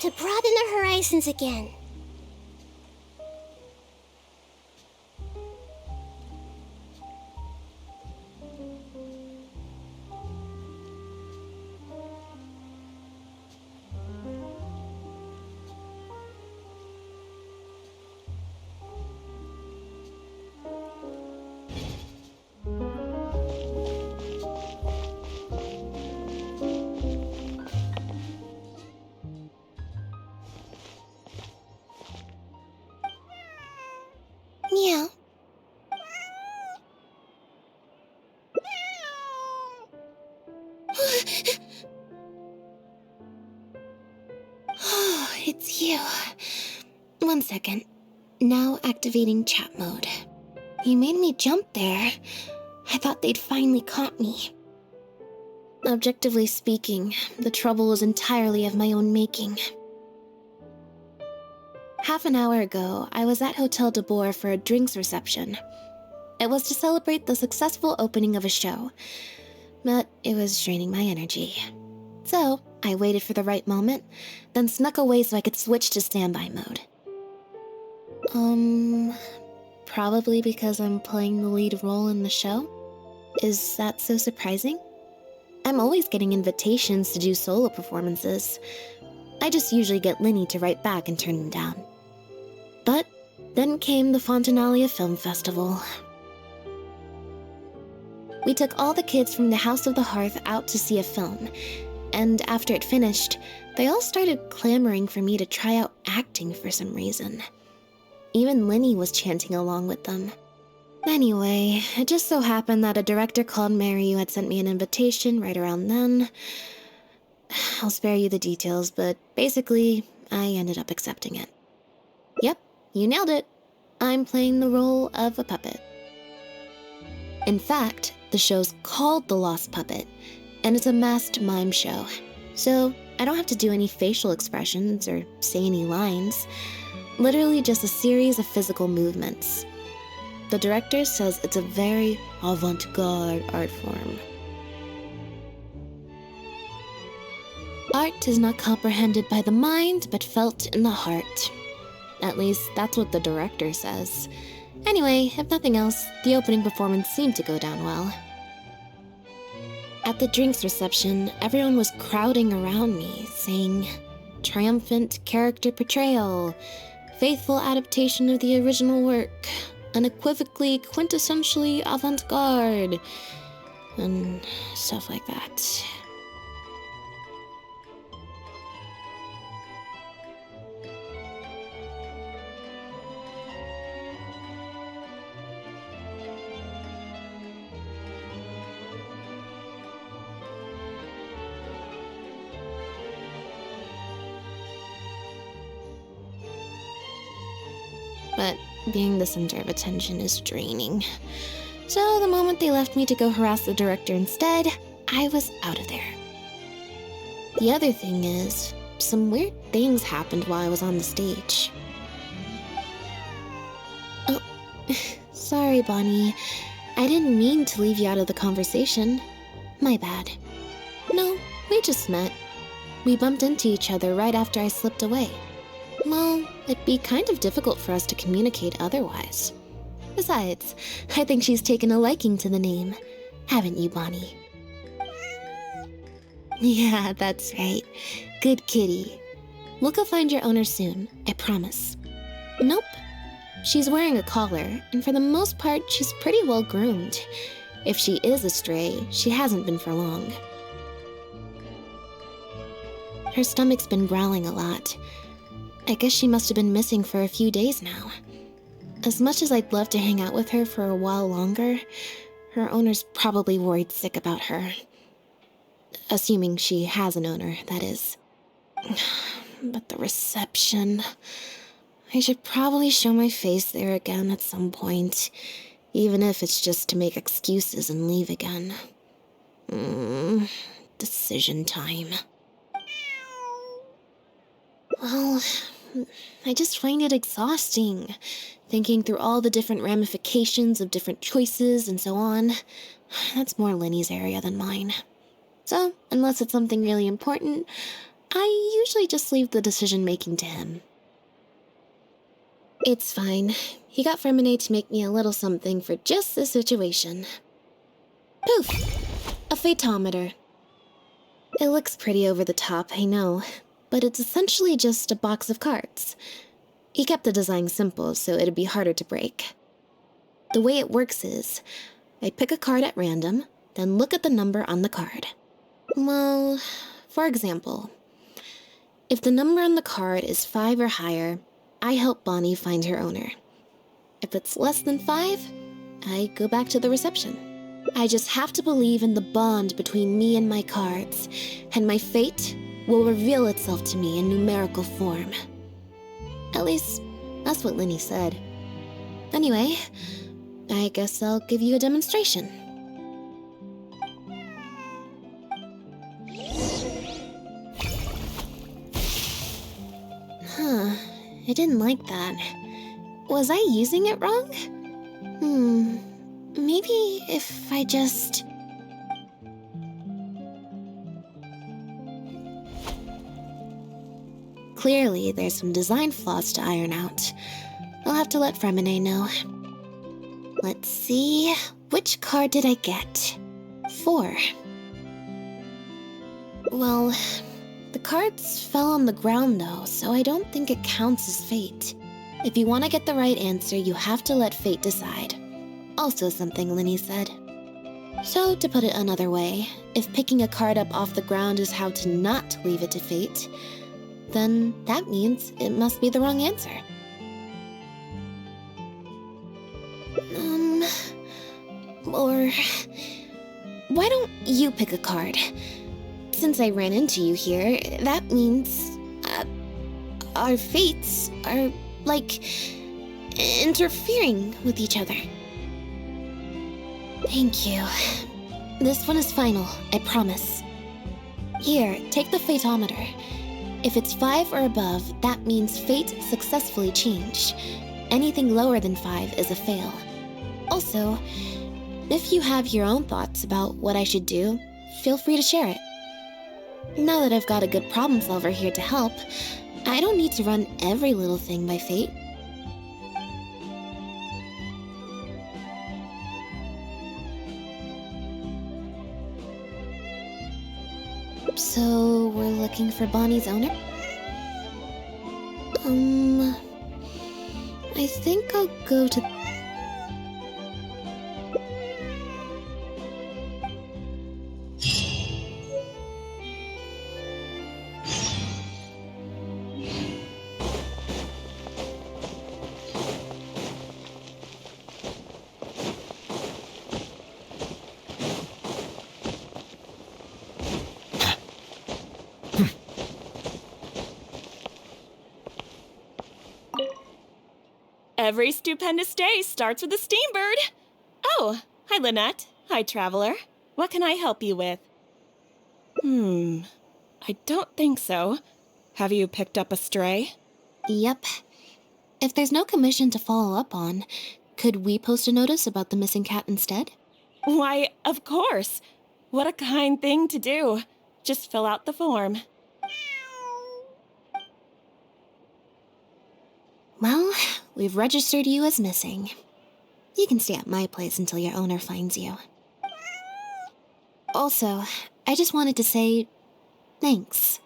to broaden our horizons again. Meow. Oh, it's you. 1 second. Now activating chat mode. You made me jump there. I thought they'd finally caught me. Objectively speaking, the trouble was entirely of my own making. Half an hour ago, I was at Hotel de Boer for a drinks reception. It was to celebrate the successful opening of a show, but it was draining my energy. So, I waited for the right moment, then snuck away so I could switch to standby mode. Probably because I'm playing the lead role in the show? Is that so surprising? I'm always getting invitations to do solo performances. I just usually get Linny to write back and turn them down. But then came the Fontanalia Film Festival. We took all the kids from the House of the Hearth out to see a film, and after it finished, they all started clamoring for me to try out acting for some reason. Even Linny was chanting along with them. Anyway, it just so happened that a director called Mary had sent me an invitation right around then. I'll spare you the details, but basically, I ended up accepting it. Yep, you nailed it. I'm playing the role of a puppet. In fact, the show's called The Lost Puppet, and it's a masked mime show. So I don't have to do any facial expressions or say any lines. Literally just a series of physical movements. The director says it's a very avant-garde art form. Art is not comprehended by the mind, but felt in the heart. At least, that's what the director says. Anyway, if nothing else, the opening performance seemed to go down well. At the drinks reception, everyone was crowding around me, saying, "Triumphant character portrayal, faithful adaptation of the original work, unequivocally, quintessentially avant-garde," and stuff like that. But being the center of attention is draining. So the moment they left me to go harass the director instead, I was out of there. The other thing is, some weird things happened while I was on the stage. Oh, sorry, Bonnie. I didn't mean to leave you out of the conversation. My bad. No, we just met. We bumped into each other right after I slipped away. Well, it'd be kind of difficult for us to communicate otherwise. Besides, I think she's taken a liking to the name. Haven't you, Bonnie? Yeah, that's right. Good kitty. We'll go find your owner soon, I promise. Nope. She's wearing a collar, and for the most part, she's pretty well groomed. If she is a stray, she hasn't been for long. Her stomach's been growling a lot. I guess she must have been missing for a few days now. As much as I'd love to hang out with her for a while longer, her owner's probably worried sick about her. Assuming she has an owner, that is. But the reception... I should probably show my face there again at some point, even if it's just to make excuses and leave again. Decision time. Well, I just find it exhausting, thinking through all the different ramifications of different choices and so on. That's more Linny's area than mine. So, unless it's something really important, I usually just leave the decision-making to him. It's fine. He got Fremine to make me a little something for just this situation. Poof! A phaetometer. It looks pretty over the top, I know, but it's essentially just a box of cards. He kept the design simple, so it'd be harder to break. The way it works is, I pick a card at random, then look at the number on the card. Well, for example, if the number on the card is 5 or higher, I help Bonnie find her owner. If it's less than 5, I go back to the reception. I just have to believe in the bond between me and my cards, and my fate will reveal itself to me in numerical form. At least, that's what Linny said. Anyway, I guess I'll give you a demonstration. Huh, I didn't like that. Was I using it wrong? Maybe if I just... Clearly, there's some design flaws to iron out. I'll have to let Fremine know. Let's see... Which card did I get? 4. Well, the cards fell on the ground though, so I don't think it counts as fate. If you want to get the right answer, you have to let fate decide. Also something Linny said. So, to put it another way, if picking a card up off the ground is how to not leave it to fate, then that means it must be the wrong answer. Or... Why don't you pick a card? Since I ran into you here, that means... our fates are, like, interfering with each other. Thank you. This one is final, I promise. Here, take the phaetometer. If it's 5 or above, that means fate successfully changed. Anything lower than 5 is a fail. Also, if you have your own thoughts about what I should do, feel free to share it. Now that I've got a good problem solver here to help, I don't need to run every little thing by fate. So, we're looking for Bonnie's owner? I think I'll go to... Every stupendous day starts with a steambird. Oh, hi Lynette. Hi Traveler. What can I help you with? I don't think so. Have you picked up a stray? Yep. If there's no commission to follow up on, could we post a notice about the missing cat instead? Why, of course. What a kind thing to do. Just fill out the form. Well, we've registered you as missing. You can stay at my place until your owner finds you. Also, I just wanted to say thanks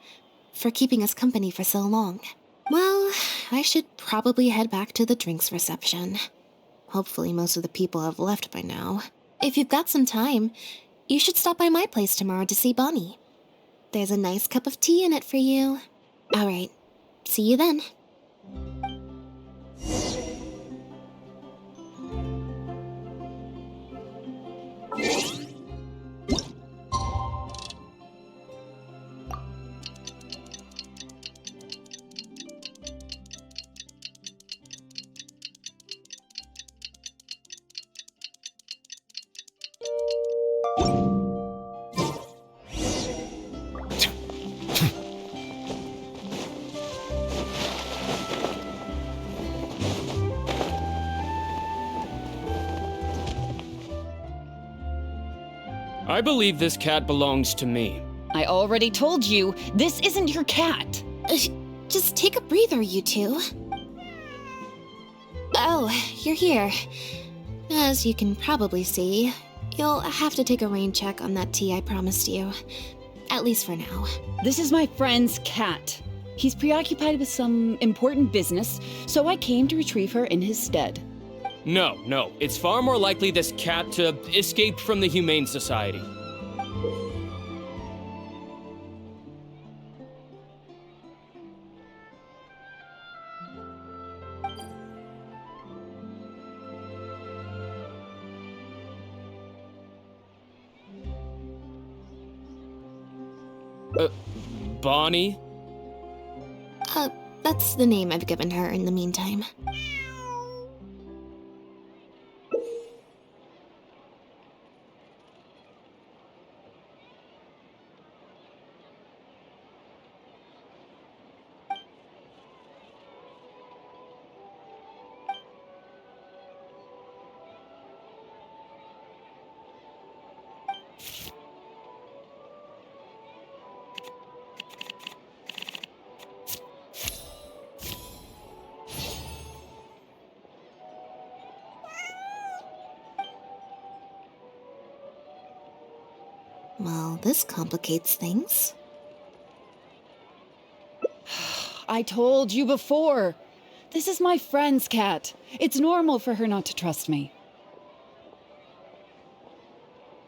for keeping us company for so long. Well, I should probably head back to the drinks reception. Hopefully most of the people have left by now. If you've got some time, you should stop by my place tomorrow to see Bonnie. There's a nice cup of tea in it for you. Alright, see you then. I believe this cat belongs to me. I already told you, this isn't your cat. Just take a breather, you two. Oh, you're here. As you can probably see, you'll have to take a rain check on that tea I promised you. At least for now. This is my friend's cat. He's preoccupied with some important business, so I came to retrieve her in his stead. No. It's far more likely this cat escaped from the Humane Society. Bonnie? That's the name I've given her in the meantime. Well, this complicates things. I told you before. This is my friend's cat. It's normal for her not to trust me.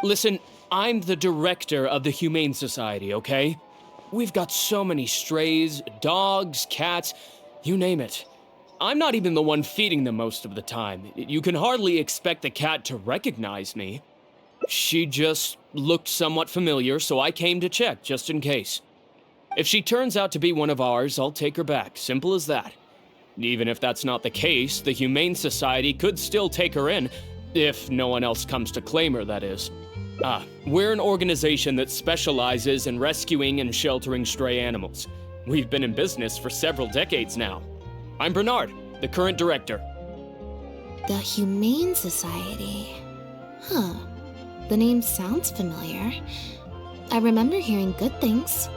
Listen, I'm the director of the Humane Society, okay? We've got so many strays, dogs, cats, you name it. I'm not even the one feeding them most of the time. You can hardly expect the cat to recognize me. She just looked somewhat familiar, so I came to check, just in case. If she turns out to be one of ours, I'll take her back. Simple as that. Even if that's not the case, the Humane Society could still take her in, if no one else comes to claim her, that is. We're an organization that specializes in rescuing and sheltering stray animals. We've been in business for several decades now. I'm Bernard, the current director. The Humane Society. Huh. The name sounds familiar. I remember hearing good things.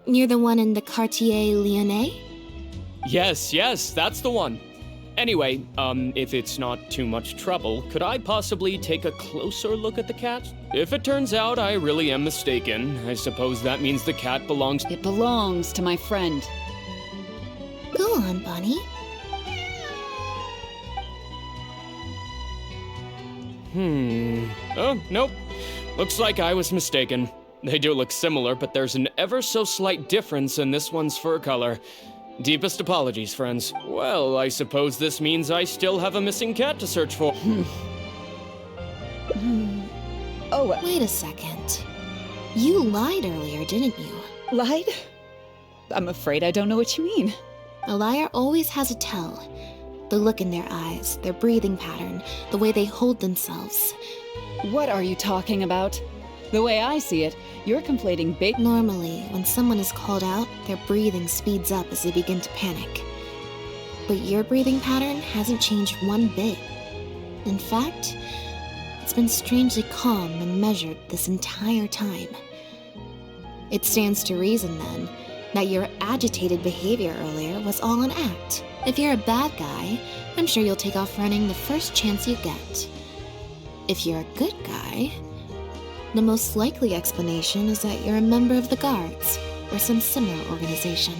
You're the one in the Quartier Lyonnais? Yes, that's the one. Anyway, if it's not too much trouble, could I possibly take a closer look at the cat? If it turns out I really am mistaken, I suppose that means the cat belongs— It belongs to my friend. Go on, Bonnie. Oh, nope. Looks like I was mistaken. They do look similar, but there's an ever so slight difference in this one's fur color. Deepest apologies, friends. Well, I suppose this means I still have a missing cat to search for. Oh, Wait a second. You lied earlier, didn't you? lied? I'm afraid I don't know what you mean. A liar always has a tell. The look in their eyes, their breathing pattern, the way they hold themselves. What are you talking about? The way I see it, you're conflating big— Normally, when someone is called out, their breathing speeds up as they begin to panic. But your breathing pattern hasn't changed one bit. In fact, it's been strangely calm and measured this entire time. It stands to reason, then, that your agitated behavior earlier was all an act. If you're a bad guy, I'm sure you'll take off running the first chance you get. If you're a good guy, the most likely explanation is that you're a member of the Guards, or some similar organization.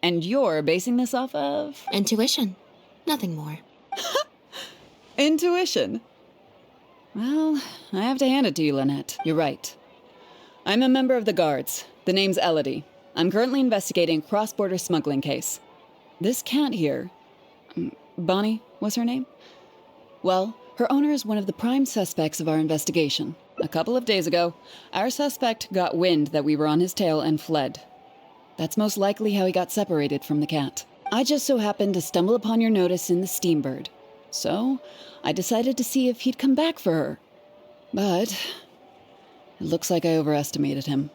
And you're basing this off of? Intuition. Nothing more. Intuition. Well, I have to hand it to you, Lynette. You're right. I'm a member of the Guards. The name's Elodie. I'm currently investigating a cross-border smuggling case. This cat here, Bonnie was her name? Well, her owner is one of the prime suspects of our investigation. A couple of days ago, our suspect got wind that we were on his tail and fled. That's most likely how he got separated from the cat. I just so happened to stumble upon your notice in the Steambird. So, I decided to see if he'd come back for her. But it looks like I overestimated him.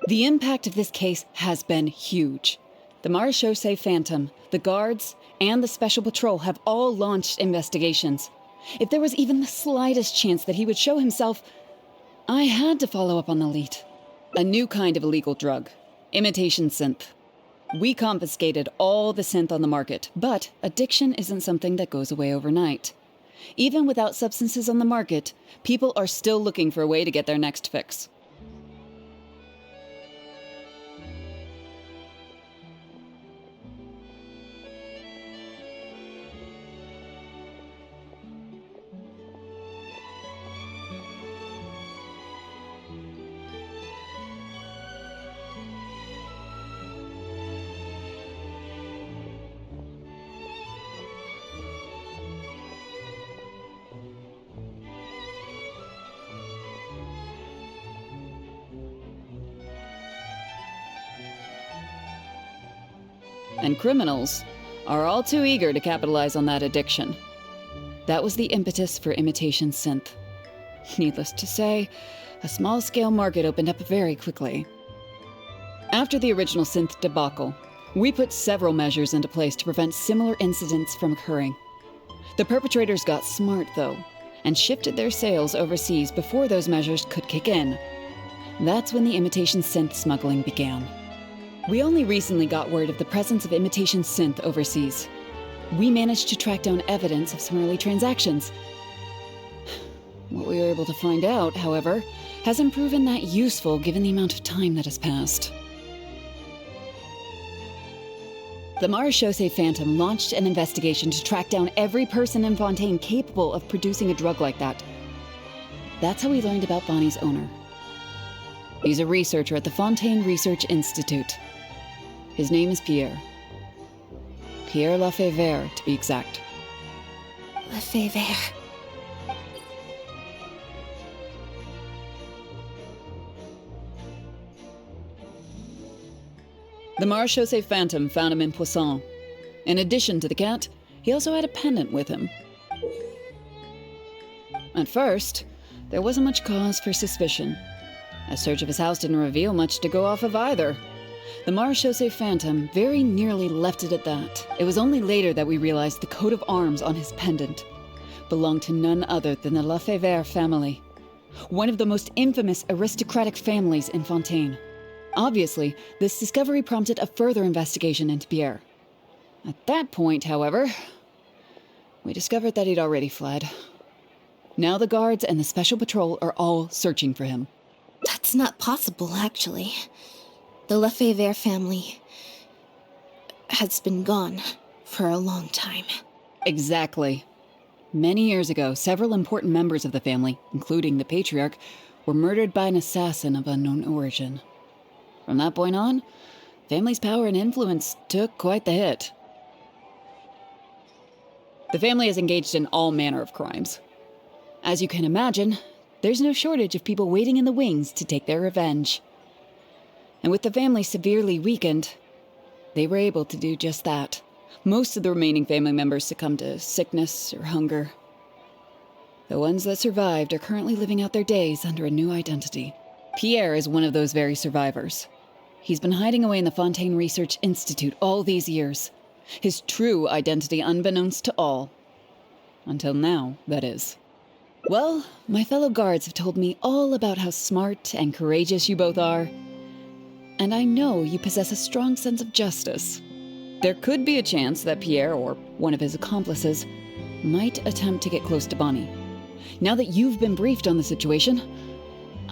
The impact of this case has been huge. The Marechaussee Phantom, the Guards, and the Special Patrol have all launched investigations. If there was even the slightest chance that he would show himself, I had to follow up on the lead. A new kind of illegal drug, imitation synth. We confiscated all the synth on the market, but addiction isn't something that goes away overnight. Even without substances on the market, people are still looking for a way to get their next fix. And criminals are all too eager to capitalize on that addiction. That was the impetus for imitation synth. Needless to say, a small-scale market opened up very quickly. After the original synth debacle, we put several measures into place to prevent similar incidents from occurring. The perpetrators got smart, though, and shifted their sales overseas before those measures could kick in. That's when the imitation synth smuggling began. We only recently got word of the presence of imitation synth overseas. We managed to track down evidence of some early transactions. What we were able to find out, however, hasn't proven that useful given the amount of time that has passed. The Marechaussee Phantom launched an investigation to track down every person in Fontaine capable of producing a drug like that. That's how we learned about Bonnie's owner. He's a researcher at the Fontaine Research Institute. His name is Pierre. Pierre Lafayette, to be exact. Lefebvre. The Marechaussee Phantom found him in Poisson. In addition to the cat, he also had a pendant with him. At first, there wasn't much cause for suspicion. A search of his house didn't reveal much to go off of either. The Marechaussee Phantom very nearly left it at that. It was only later that we realized the coat of arms on his pendant belonged to none other than the Lefebvre family, one of the most infamous aristocratic families in Fontaine. Obviously, this discovery prompted a further investigation into Pierre. At that point, however, we discovered that he'd already fled. Now the guards and the Special Patrol are all searching for him. That's not possible, actually. The Lefebvre family has been gone for a long time. Exactly. Many years ago, several important members of the family, including the patriarch, were murdered by an assassin of unknown origin. From that point on, family's power and influence took quite the hit. The family is engaged in all manner of crimes. As you can imagine, there's no shortage of people waiting in the wings to take their revenge. And with the family severely weakened, they were able to do just that. Most of the remaining family members succumbed to sickness or hunger. The ones that survived are currently living out their days under a new identity. Pierre is one of those very survivors. He's been hiding away in the Fontaine Research Institute all these years. His true identity unbeknownst to all. Until now, that is. Well, my fellow guards have told me all about how smart and courageous you both are. And I know you possess a strong sense of justice. There could be a chance that Pierre, or one of his accomplices, might attempt to get close to Bonnie. Now that you've been briefed on the situation,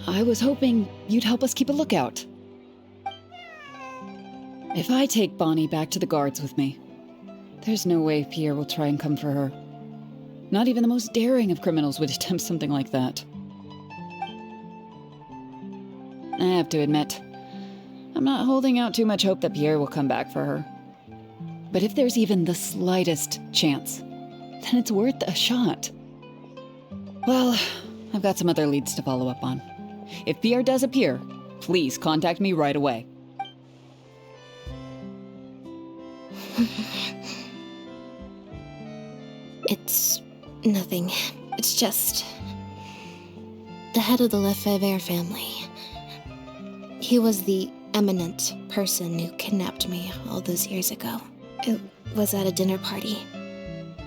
I was hoping you'd help us keep a lookout. If I take Bonnie back to the guards with me, there's no way Pierre will try and come for her. Not even the most daring of criminals would attempt something like that. I have to admit, I'm not holding out too much hope that Pierre will come back for her. But if there's even the slightest chance, then it's worth a shot. Well, I've got some other leads to follow up on. If Pierre does appear, please contact me right away. It's nothing. It's just the head of the Lefebvre family. He was the eminent person who kidnapped me all those years ago. It was at a dinner party.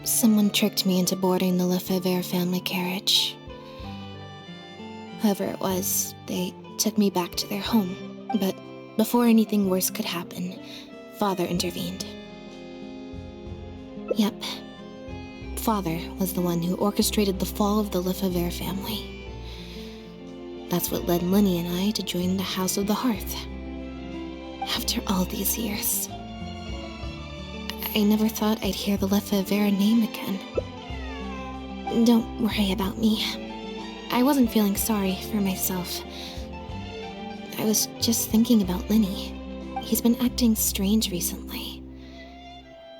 Someone tricked me into boarding the Lefebvre family carriage. Whoever it was, they took me back to their home. But before anything worse could happen, Father intervened. Yep. Father was the one who orchestrated the fall of the Lefevre family. That's what led Lenny and I to join the House of the Hearth. After all these years, I never thought I'd hear the Lefevre name again. Don't worry about me. I wasn't feeling sorry for myself. I was just thinking about Lenny. He's been acting strange recently.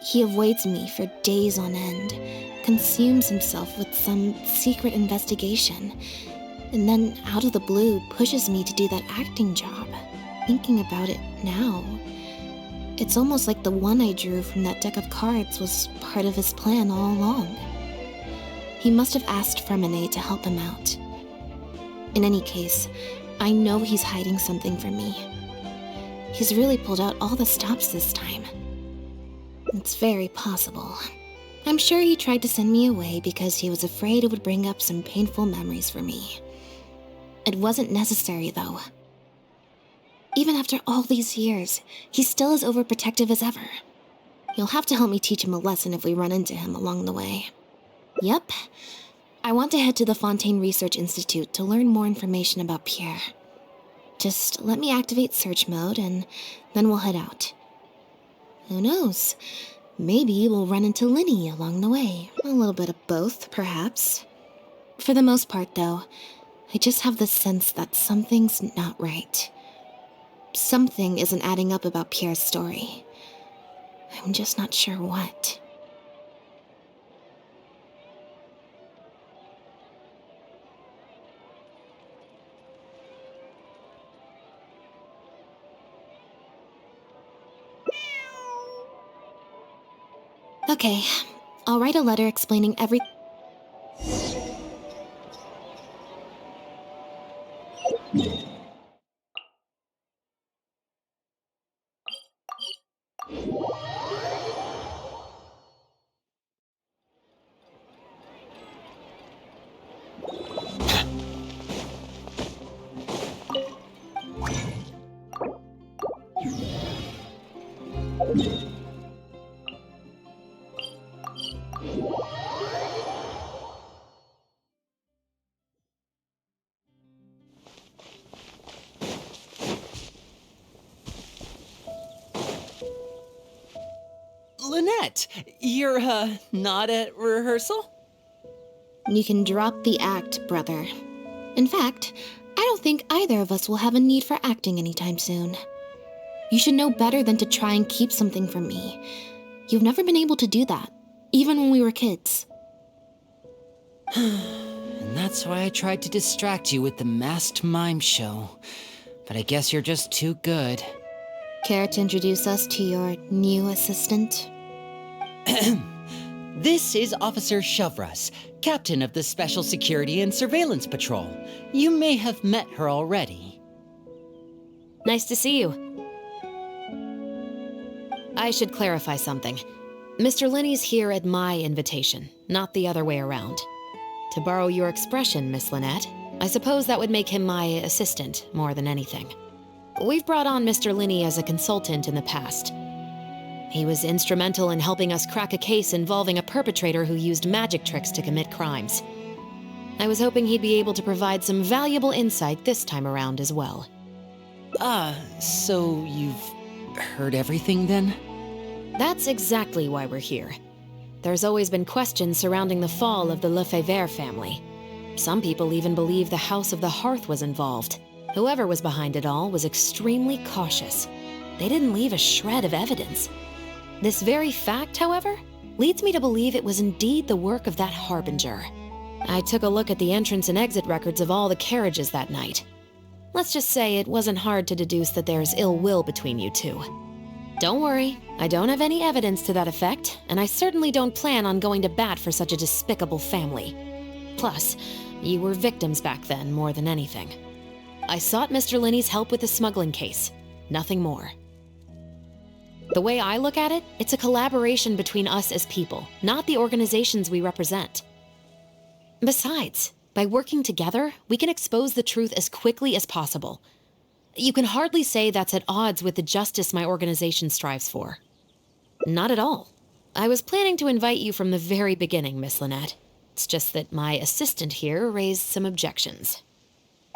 He avoids me for days on end, consumes himself with some secret investigation, and then out of the blue pushes me to do that acting job. Thinking about it now, it's almost like the one I drew from that deck of cards was part of his plan all along. He must have asked Fremine to help him out. In any case, I know he's hiding something from me. He's really pulled out all the stops this time. It's very possible. I'm sure he tried to send me away because he was afraid it would bring up some painful memories for me. It wasn't necessary, though. Even after all these years, he's still as overprotective as ever. You'll have to help me teach him a lesson if we run into him along the way. Yep. I want to head to the Fontaine Research Institute to learn more information about Pierre. Just let me activate search mode and then we'll head out. Who knows? Maybe we'll run into Lenny along the way. A little bit of both, perhaps. For the most part, though, I just have the sense that something's not right. Something isn't adding up about Pierre's story. I'm just not sure what. Okay, I'll write a letter explaining every... Lynette, you're, not at rehearsal? You can drop the act, brother. In fact, I don't think either of us will have a need for acting anytime soon. You should know better than to try and keep something from me. You've never been able to do that, even when we were kids. And that's why I tried to distract you with the masked mime show. But I guess you're just too good. Care to introduce us to your new assistant? This is Officer Shovras, captain of the Special Security and Surveillance Patrol. You may have met her already. Nice to see you. I should clarify something. Mr. Lenny's here at my invitation, not the other way around. To borrow your expression, Miss Lynette, I suppose that would make him my assistant more than anything. We've brought on Mr. Lenny as a consultant in the past. He was instrumental in helping us crack a case involving a perpetrator who used magic tricks to commit crimes. I was hoping he'd be able to provide some valuable insight this time around as well. So you've heard everything then? That's exactly why we're here. There's always been questions surrounding the fall of the Lefevre family. Some people even believe the House of the Hearth was involved. Whoever was behind it all was extremely cautious. They didn't leave a shred of evidence. This very fact, however, leads me to believe it was indeed the work of that harbinger. I took a look at the entrance and exit records of all the carriages that night. Let's just say it wasn't hard to deduce that there's ill will between you two. Don't worry, I don't have any evidence to that effect, and I certainly don't plan on going to bat for such a despicable family. Plus, you were victims back then more than anything. I sought Mr. Lenny's help with the smuggling case. Nothing more. The way I look at it, it's a collaboration between us as people, not the organizations we represent. Besides, By working together, we can expose the truth as quickly as possible. You can hardly say that's at odds with the justice my organization strives for. Not at all. I was planning to invite you from the very beginning, Miss Lynette. It's just that my assistant here raised some objections.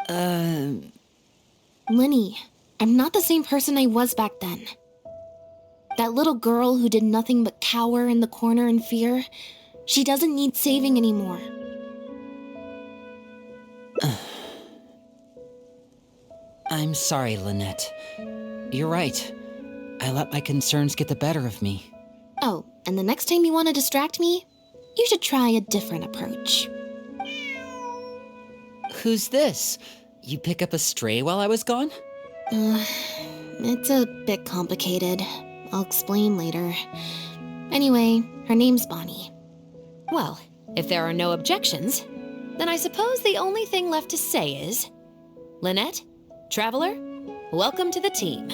Linny, I'm not the same person I was back then. That little girl who did nothing but cower in the corner in fear, she doesn't need saving anymore. I'm sorry, Lynette. You're right. I let my concerns get the better of me. Oh, and the next time you want to distract me, you should try a different approach. Who's this? You pick up a stray while I was gone? It's a bit complicated. I'll explain later. Anyway, her name's Bonnie. Well, if there are no objections, then I suppose the only thing left to say is... Lynette, Traveler, welcome to the team.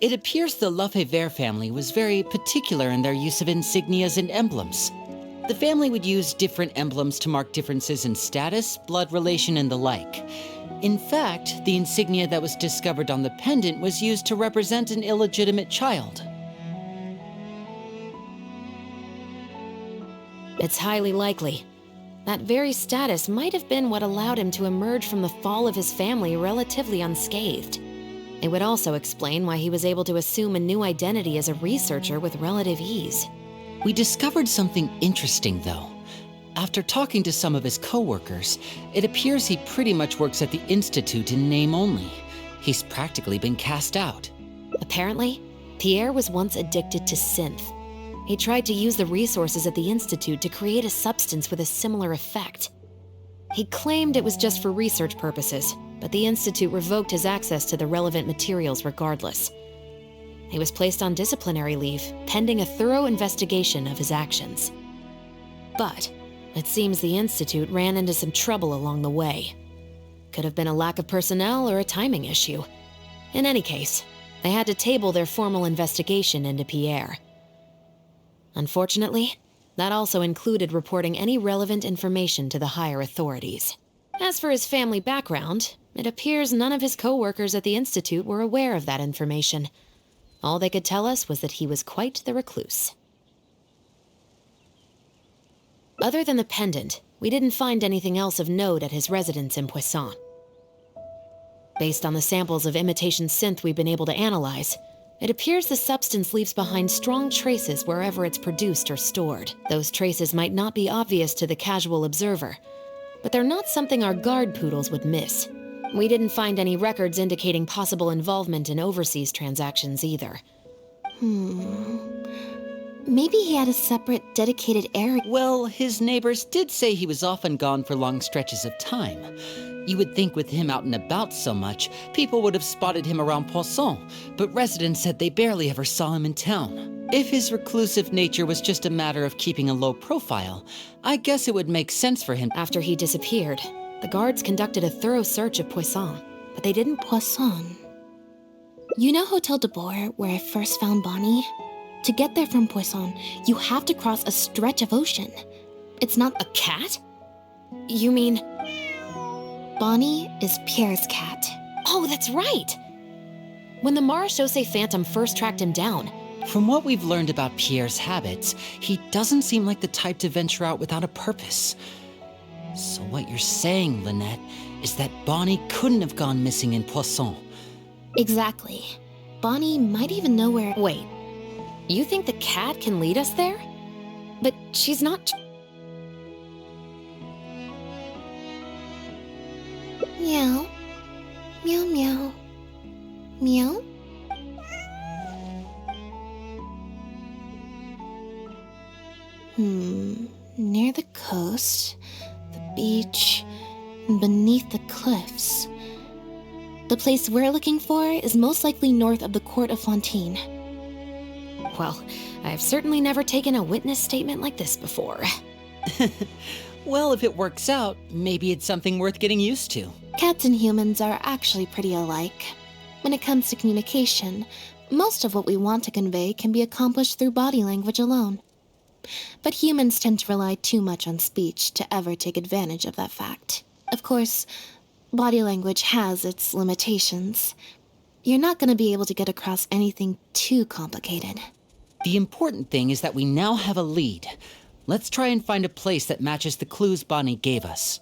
It appears the Lefebvre family was very particular in their use of insignias and emblems. The family would use different emblems to mark differences in status, blood relation, and the like. In fact, the insignia that was discovered on the pendant was used to represent an illegitimate child. It's highly likely. That very status might have been what allowed him to emerge from the fall of his family relatively unscathed. It would also explain why he was able to assume a new identity as a researcher with relative ease. We discovered something interesting, though. After talking to some of his co-workers, it appears he pretty much works at the Institute in name only. He's practically been cast out. Apparently, Pierre was once addicted to synth. He tried to use the resources at the Institute to create a substance with a similar effect. He claimed it was just for research purposes, but the Institute revoked his access to the relevant materials regardless. He was placed on disciplinary leave, pending a thorough investigation of his actions. But it seems the Institute ran into some trouble along the way. Could have been a lack of personnel or a timing issue. In any case, they had to table their formal investigation into Pierre. Unfortunately, that also included reporting any relevant information to the higher authorities. As for his family background, it appears none of his co-workers at the Institute were aware of that information. All they could tell us was that he was quite the recluse. Other than the pendant, we didn't find anything else of note at his residence in Poisson. Based on the samples of imitation synth we've been able to analyze, it appears the substance leaves behind strong traces wherever it's produced or stored. Those traces might not be obvious to the casual observer, but they're not something our guard poodles would miss. We didn't find any records indicating possible involvement in overseas transactions either. Maybe he had a separate, dedicated area. Well, his neighbors did say he was often gone for long stretches of time. You would think with him out and about so much, people would have spotted him around Poisson, but residents said they barely ever saw him in town. If his reclusive nature was just a matter of keeping a low profile, I guess it would make sense for him. After he disappeared, the guards conducted a thorough search of Poisson, but they didn't... Poisson. You know Hotel de Boer, where I first found Bonnie? To get there from Poisson, you have to cross a stretch of ocean. It's not A cat? You mean... Bonnie is Pierre's cat. Oh, that's right! When the Marechaussee Phantom first tracked him down... From what we've learned about Pierre's habits, he doesn't seem like the type to venture out without a purpose. So what you're saying, Lynette, is that Bonnie couldn't have gone missing in Poisson. Exactly. Bonnie might even know where... Wait, you think the cat can lead us there? But she's not... Meow. Meow meow. Meow? Near the coast, the beach, and beneath the cliffs. The place we're looking for is most likely north of the Court of Fontaine. Well, I've certainly never taken a witness statement like this before. Well, if it works out, maybe it's something worth getting used to. Cats and humans are actually pretty alike. When it comes to communication, most of what we want to convey can be accomplished through body language alone. but humans tend to rely too much on speech to ever take advantage of that fact. Of course, body language has its limitations. You're not going to be able to get across anything too complicated. The important thing is that we now have a lead. Let's try and find a place that matches the clues Bonnie gave us.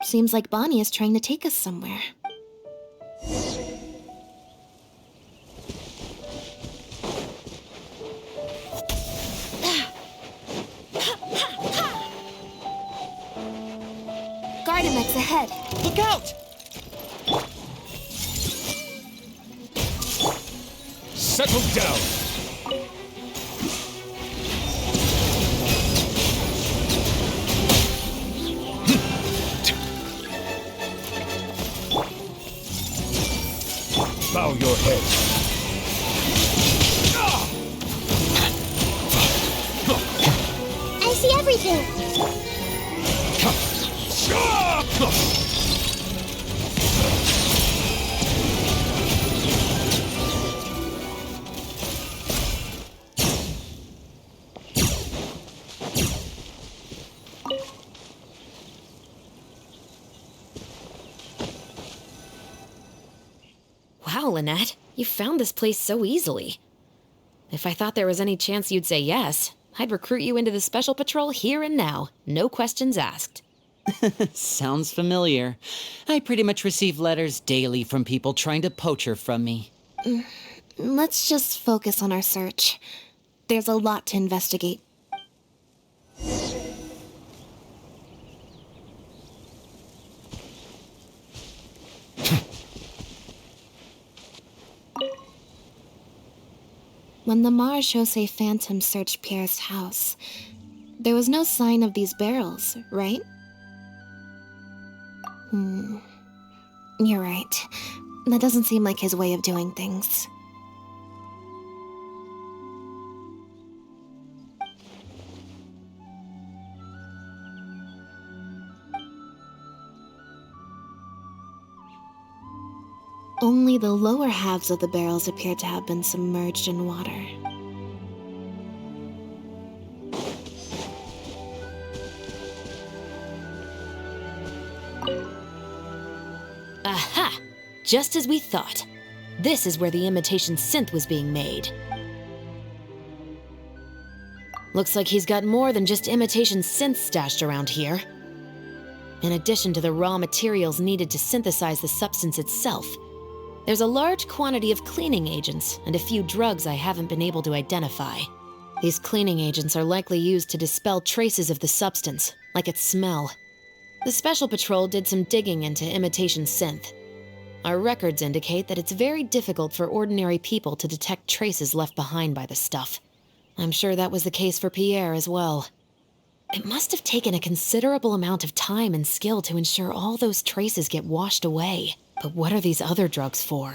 Seems like Bonnie is trying to take us somewhere. Gardemex ahead. Look out! Settle down! Bow your head. I see everything. Wow, Lynette, you found this place so easily. If I thought there was any chance you'd say yes, I'd recruit you into the Special Patrol here and now, no questions asked. Sounds familiar. I pretty much receive letters daily from people trying to poach her from me. Let's just focus on our search. There's a lot to investigate. When the Marechaussee Phantom searched Pierre's house, there was no sign of these barrels, right? You're right. That doesn't seem like his way of doing things. Only the lower halves of the barrels appear to have been submerged in water. Aha! Just as we thought. This is where the imitation synth was being made. Looks like he's got more than just imitation synths stashed around here. In addition to the raw materials needed to synthesize the substance itself, there's a large quantity of cleaning agents and a few drugs I haven't been able to identify. These cleaning agents are likely used to dispel traces of the substance, like its smell. The Special Patrol did some digging into imitation synth. Our records indicate that it's very difficult for ordinary people to detect traces left behind by the stuff. I'm sure that was the case for Pierre as well. It must have taken a considerable amount of time and skill to ensure all those traces get washed away. But what are these other drugs for?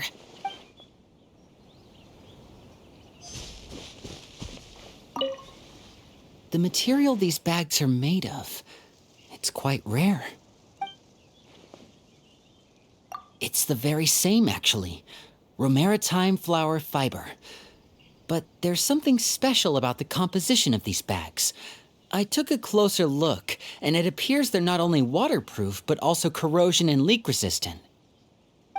The material these bags are made of, it's quite rare. It's the very same, actually. Romaritime flower fiber. But there's something special about the composition of these bags. I took a closer look, and it appears they're not only waterproof, but also corrosion and leak resistant.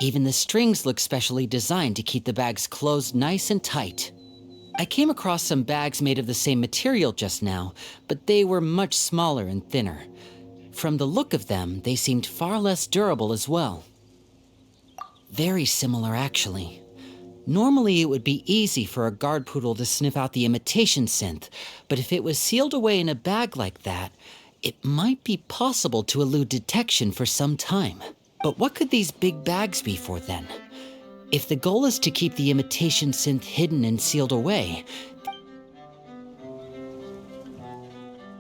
Even the strings look specially designed to keep the bags closed nice and tight. I came across some bags made of the same material just now, but they were much smaller and thinner. From the look of them, they seemed far less durable as well. Very similar, actually. Normally, it would be easy for a guard poodle to sniff out the imitation synth, but if it was sealed away in a bag like that, it might be possible to elude detection for some time. But what could these big bags be for then? If the goal is to keep the imitation synth hidden and sealed away...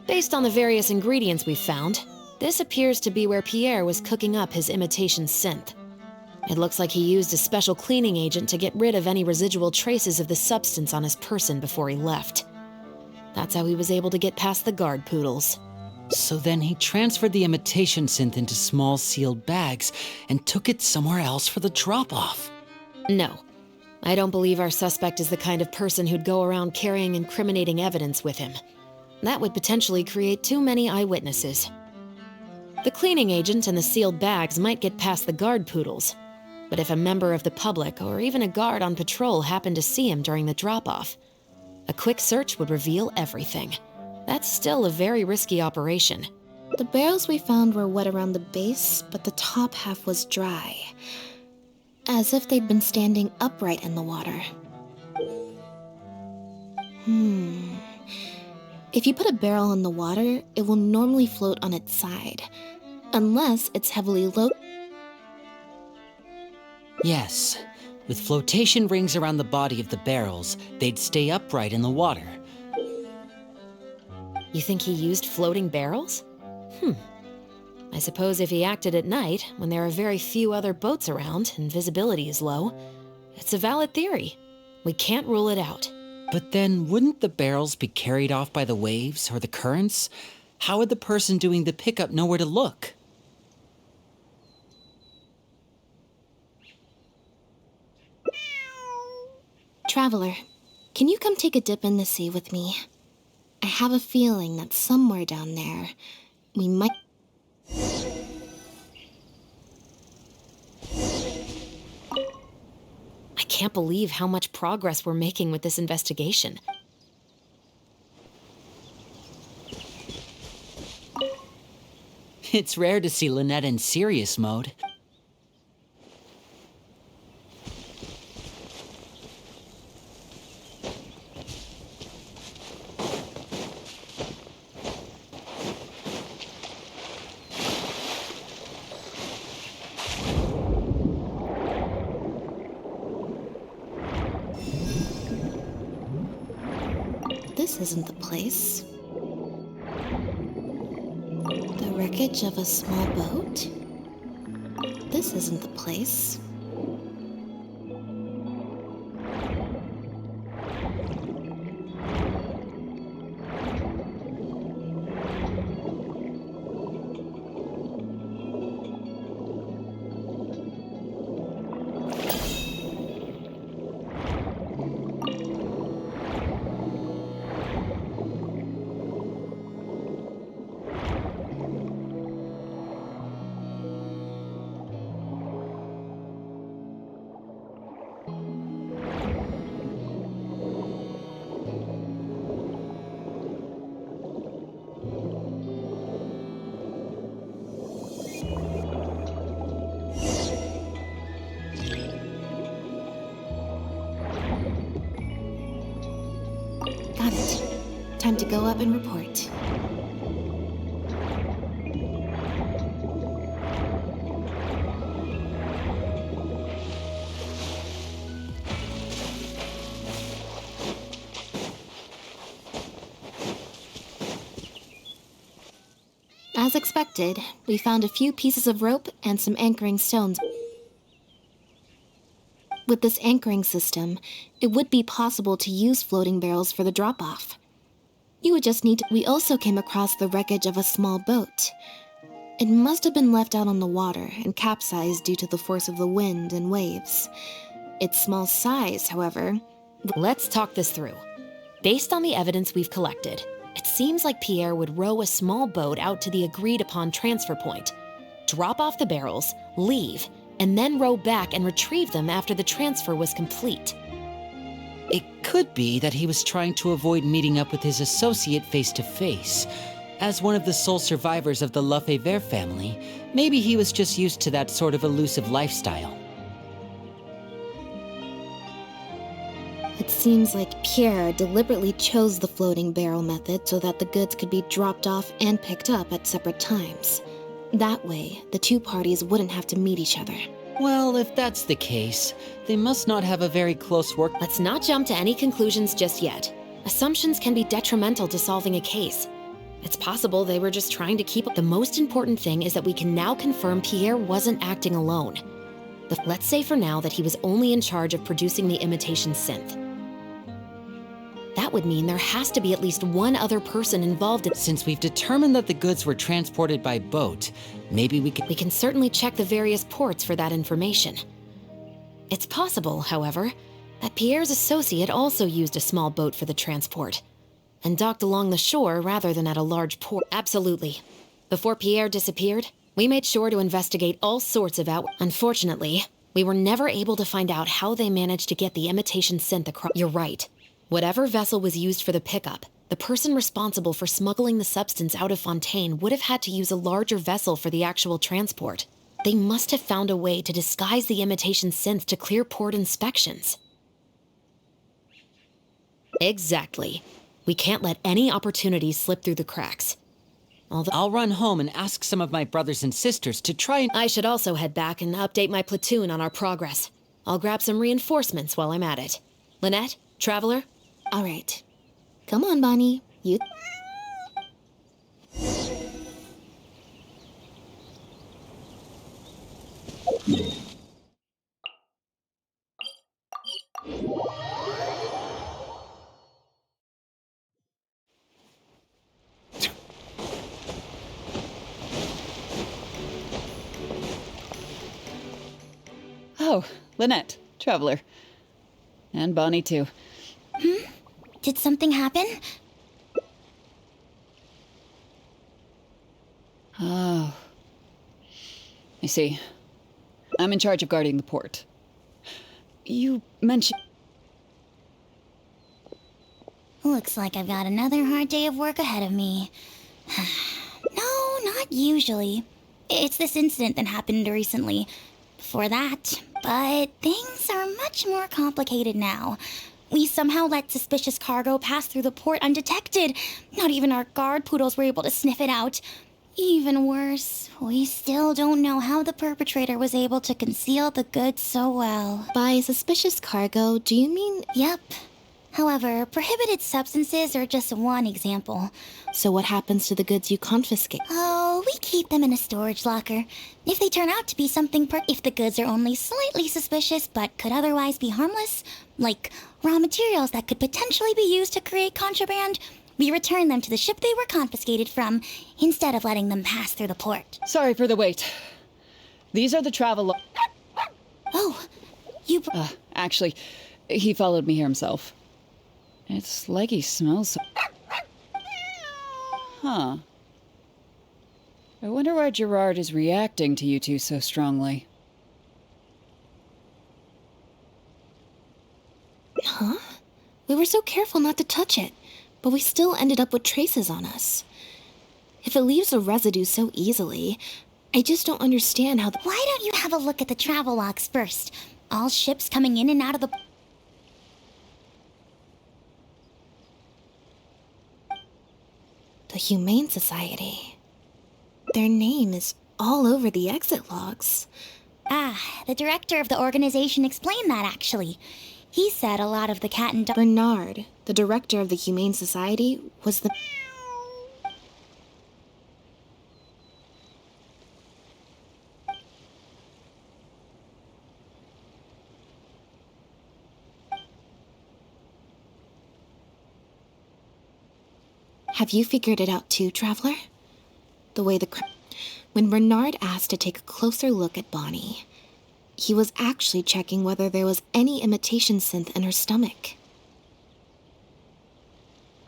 Based on the various ingredients we've found, this appears to be where Pierre was cooking up his imitation synth. It looks like he used a special cleaning agent to get rid of any residual traces of the substance on his person before he left. That's how he was able to get past the guard poodles. So then he transferred the imitation synth into small sealed bags and took it somewhere else for the drop-off. No. I don't believe our suspect is the kind of person who'd go around carrying incriminating evidence with him. That would potentially create too many eyewitnesses. The cleaning agent and the sealed bags might get past the guard poodles, but if a member of the public or even a guard on patrol happened to see him during the drop-off, a quick search would reveal everything. That's still a very risky operation. The barrels we found were wet around the base, but the top half was dry, as if they'd been standing upright in the water. If you put a barrel in the water, it will normally float on its side, unless it's heavily Yes. With flotation rings around the body of the barrels, they'd stay upright in the water. You think he used floating barrels? I suppose if he acted at night, when there are very few other boats around and visibility is low, it's a valid theory. We can't rule it out. But then, wouldn't the barrels be carried off by the waves or the currents? How would the person doing the pickup know where to look? Traveler, can you come take a dip in the sea with me? I have a feeling that somewhere down there, we might... I can't believe how much progress we're making with this investigation. It's rare to see Lynette in serious mode. This isn't the place. The wreckage of a small boat? This isn't the place. Got it. Time to go up and report. As expected, we found a few pieces of rope and some anchoring stones. With this anchoring system, it would be possible to use floating barrels for the drop-off. You would just need to... We also came across the wreckage of a small boat. It must have been left out on the water and capsized due to the force of the wind and waves. Its small size, however... Let's talk this through. Based on the evidence we've collected, it seems like Pierre would row a small boat out to the agreed-upon transfer point, drop off the barrels, leave, and then row back and retrieve them after the transfer was complete. It could be that he was trying to avoid meeting up with his associate face-to-face. As one of the sole survivors of the Lefebvre family, maybe he was just used to that sort of elusive lifestyle. It seems like Pierre deliberately chose the floating barrel method so that the goods could be dropped off and picked up at separate times. That way, the two parties wouldn't have to meet each other. Well, if that's the case, they must not have a very close work... Let's not jump to any conclusions just yet. Assumptions can be detrimental to solving a case. It's possible they were just trying to keep up. The most important thing is that we can now confirm Pierre wasn't acting alone. But let's say for now that he was only in charge of producing the imitation synth. That would mean there has to be at least one other person involved in— Since we've determined that the goods were transported by boat, maybe we We can certainly check the various ports for that information. It's possible, however, that Pierre's associate also used a small boat for the transport and docked along the shore rather than at a large port. Absolutely. Before Pierre disappeared, we made sure to investigate all sorts of Unfortunately, we were never able to find out how they managed to get the imitation synth across. You're right. Whatever vessel was used for the pickup, the person responsible for smuggling the substance out of Fontaine would have had to use a larger vessel for the actual transport. They must have found a way to disguise the imitation synth to clear port inspections. Exactly. We can't let any opportunities slip through the cracks. I'll run home and ask some of my brothers and sisters to try and— I should also head back and update my platoon on our progress. I'll grab some reinforcements while I'm at it. Lynette, Traveler? All right. Come on, Bonnie. You... Oh, Lynette, Traveler. And Bonnie, too. Did something happen? Oh. I see. I'm in charge of guarding the port. You mentioned... Looks like I've got another hard day of work ahead of me. No, not usually. It's this incident that happened recently. Before that, but things are much more complicated now. We somehow let suspicious cargo pass through the port undetected. Not even our guard poodles were able to sniff it out. Even worse, we still don't know how the perpetrator was able to conceal the goods so well. By suspicious cargo, do you mean... Yep. However, prohibited substances are just one example. So what happens to the goods you confiscate? Oh, we keep them in a storage locker. If they turn out to be something if the goods are only slightly suspicious but could otherwise be harmless, like raw materials that could potentially be used to create contraband, we return them to the ship they were confiscated from, instead of letting them pass through the port. Sorry for the wait. These are the travel... Oh, you... Actually, he followed me here himself. It's like he smells so... Huh. I wonder why Gerard is reacting to you two so strongly. Huh? We were so careful not to touch it, but we still ended up with traces on us. If it leaves a residue so easily, I just don't understand how the... Why don't you have a look at the travel logs first? All ships coming in and out of the... The Humane Society. Their name is all over the exit logs. Ah, the director of the organization explained that, actually. He said a lot of the cat and dog... Bernard, the director of the Humane Society, was the... Have you figured it out too, Traveler? The way when Bernard asked to take a closer look at Bonnie, he was actually checking whether there was any imitation synth in her stomach.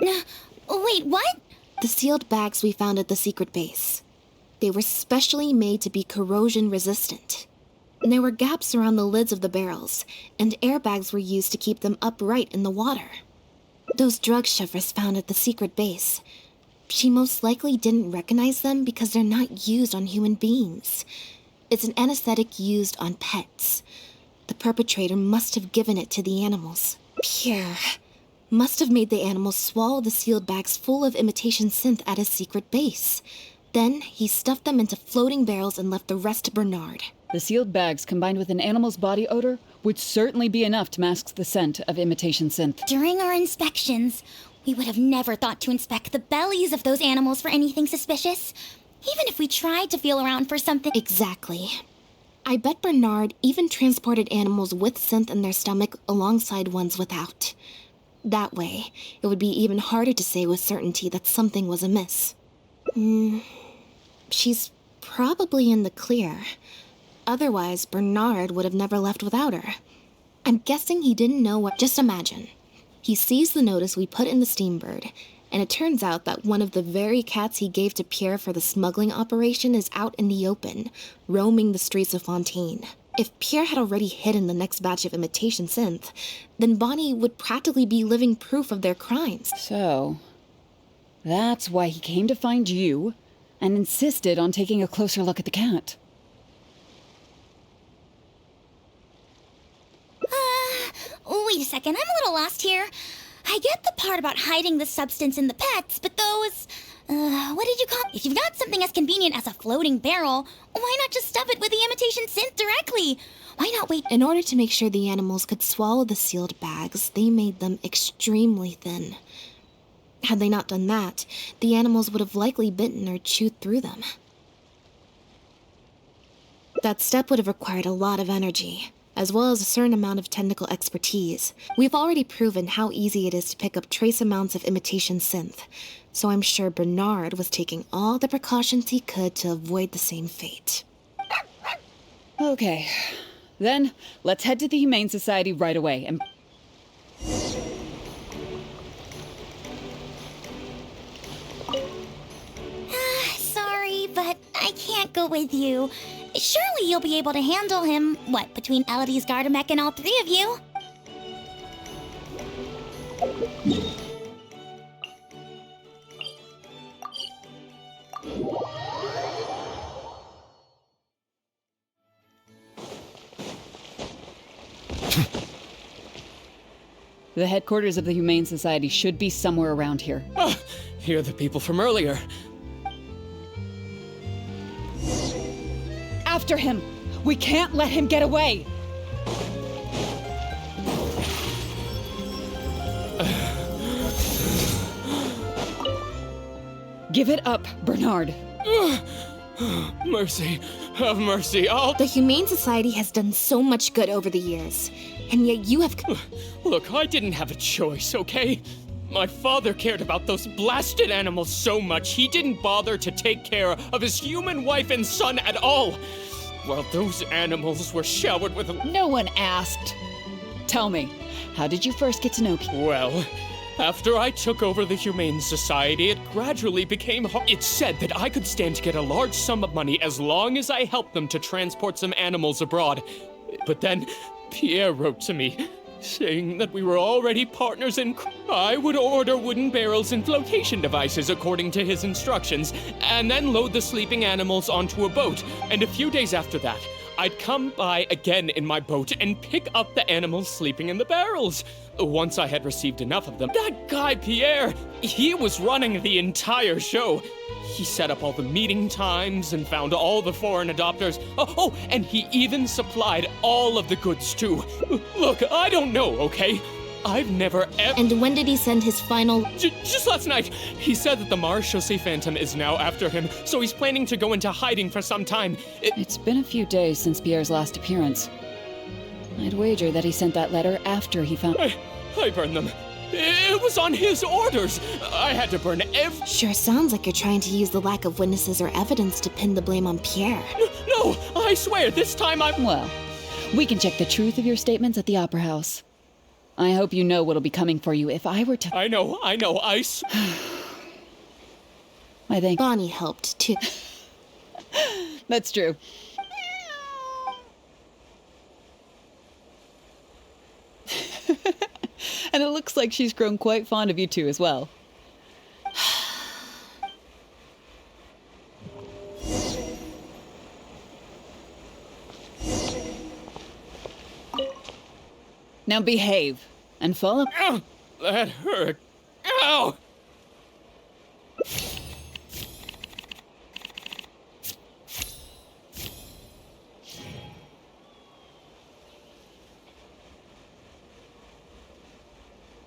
Wait, what? The sealed bags we found at the secret base. They were specially made to be corrosion resistant. And there were gaps around the lids of the barrels, and airbags were used to keep them upright in the water. Those drug shovers found at the secret base. She most likely didn't recognize them because they're not used on human beings. It's an anesthetic used on pets. The perpetrator must have given it to the animals. Pierre must have made the animals swallow the sealed bags full of imitation synth at his secret base. Then he stuffed them into floating barrels and left the rest to Bernard. The sealed bags combined with an animal's body odor would certainly be enough to mask the scent of imitation synth. During our inspections, we would have never thought to inspect the bellies of those animals for anything suspicious. Even if we tried to feel around for something... Exactly. I bet Bernard even transported animals with synth in their stomach alongside ones without. That way, it would be even harder to say with certainty that something was amiss. She's probably in the clear. Otherwise, Bernard would have never left without her. I'm guessing he didn't know what. Just imagine. He sees the notice we put in the Steambird, and it turns out that one of the very cats he gave to Pierre for the smuggling operation is out in the open, roaming the streets of Fontaine. If Pierre had already hidden the next batch of imitation synth, then Bonnie would practically be living proof of their crimes. So, that's why he came to find you and insisted on taking a closer look at the cat. Wait a second, I'm a little lost here. I get the part about hiding the substance in the pets, but those... what did you call... If you've got something as convenient as a floating barrel, why not just stuff it with the imitation synth directly? Why not wait... In order to make sure the animals could swallow the sealed bags, they made them extremely thin. Had they not done that, the animals would have likely bitten or chewed through them. That step would have required a lot of energy, as well as a certain amount of technical expertise. We've already proven how easy it is to pick up trace amounts of imitation synth, so I'm sure Bernard was taking all the precautions he could to avoid the same fate. Okay, then let's head to the Humane Society right away and... Sorry, but I can't go with you. Surely you'll be able to handle him, between Elodie's Gardamek and all three of you? The headquarters of the Humane Society should be somewhere around here. Ah, here are the people from earlier. After him! We can't let him get away! Give it up, Bernard. Mercy, have mercy, The Humane Society has done so much good over the years, and yet you have... Look, I didn't have a choice, okay? My father cared about those blasted animals so much, he didn't bother to take care of his human wife and son at all. While those animals were showered with... No one asked. Tell me, how did you first get to know people? Well, after I took over the Humane Society, it gradually became hard. It said that I could stand to get a large sum of money as long as I helped them to transport some animals abroad. But then, Pierre wrote to me, saying that we were already partners in I would order wooden barrels and flotation devices according to his instructions, and then load the sleeping animals onto a boat. And a few days after that, I'd come by again in my boat and pick up the animals sleeping in the barrels. Once I had received enough of them, that guy Pierre, he was running the entire show. He set up all the meeting times and found all the foreign adopters. Oh, and he even supplied all of the goods too. Look, I don't know, okay? I've never ever... And when did he send his final... Just last night, he said that the Marechaussee Phantom is now after him, so he's planning to go into hiding for some time. It's been a few days since Pierre's last appearance. I'd wager that he sent that letter after he found... I burned them. It was on his orders. I had to burn every... Sure sounds like you're trying to use the lack of witnesses or evidence to pin the blame on Pierre. No, I swear, this time I'm... Well, we can check the truth of your statements at the Opera House. I hope you know what'll be coming for you if I were to... I know, I think... Bonnie helped, too. That's true. And it looks like she's grown quite fond of you two as well. Now behave and follow. Ow, that hurt. Ow!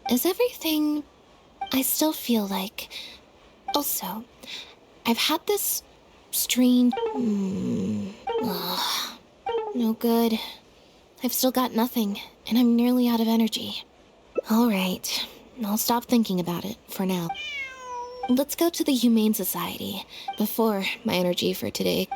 Is everything... I still feel like... Also, I've had this strange... No good. I've still got nothing, and I'm nearly out of energy. All right, I'll stop thinking about it for now. Let's go to the Humane Society before my energy for today.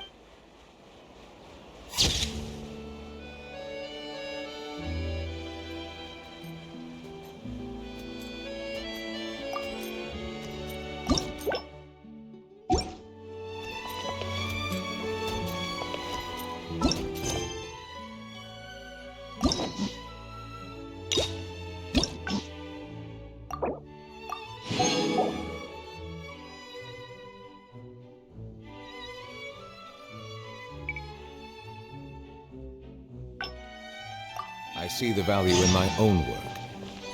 I see the value in my own work,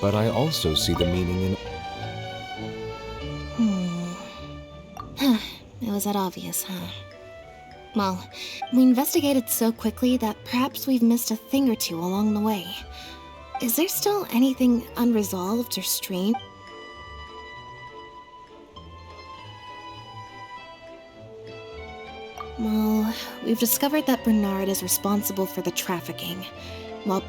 but I also see the meaning in... It was that obvious, huh? Well, we investigated so quickly that perhaps we've missed a thing or two along the way. Is there still anything unresolved or strange? Well, we've discovered that Bernard is responsible for the trafficking, while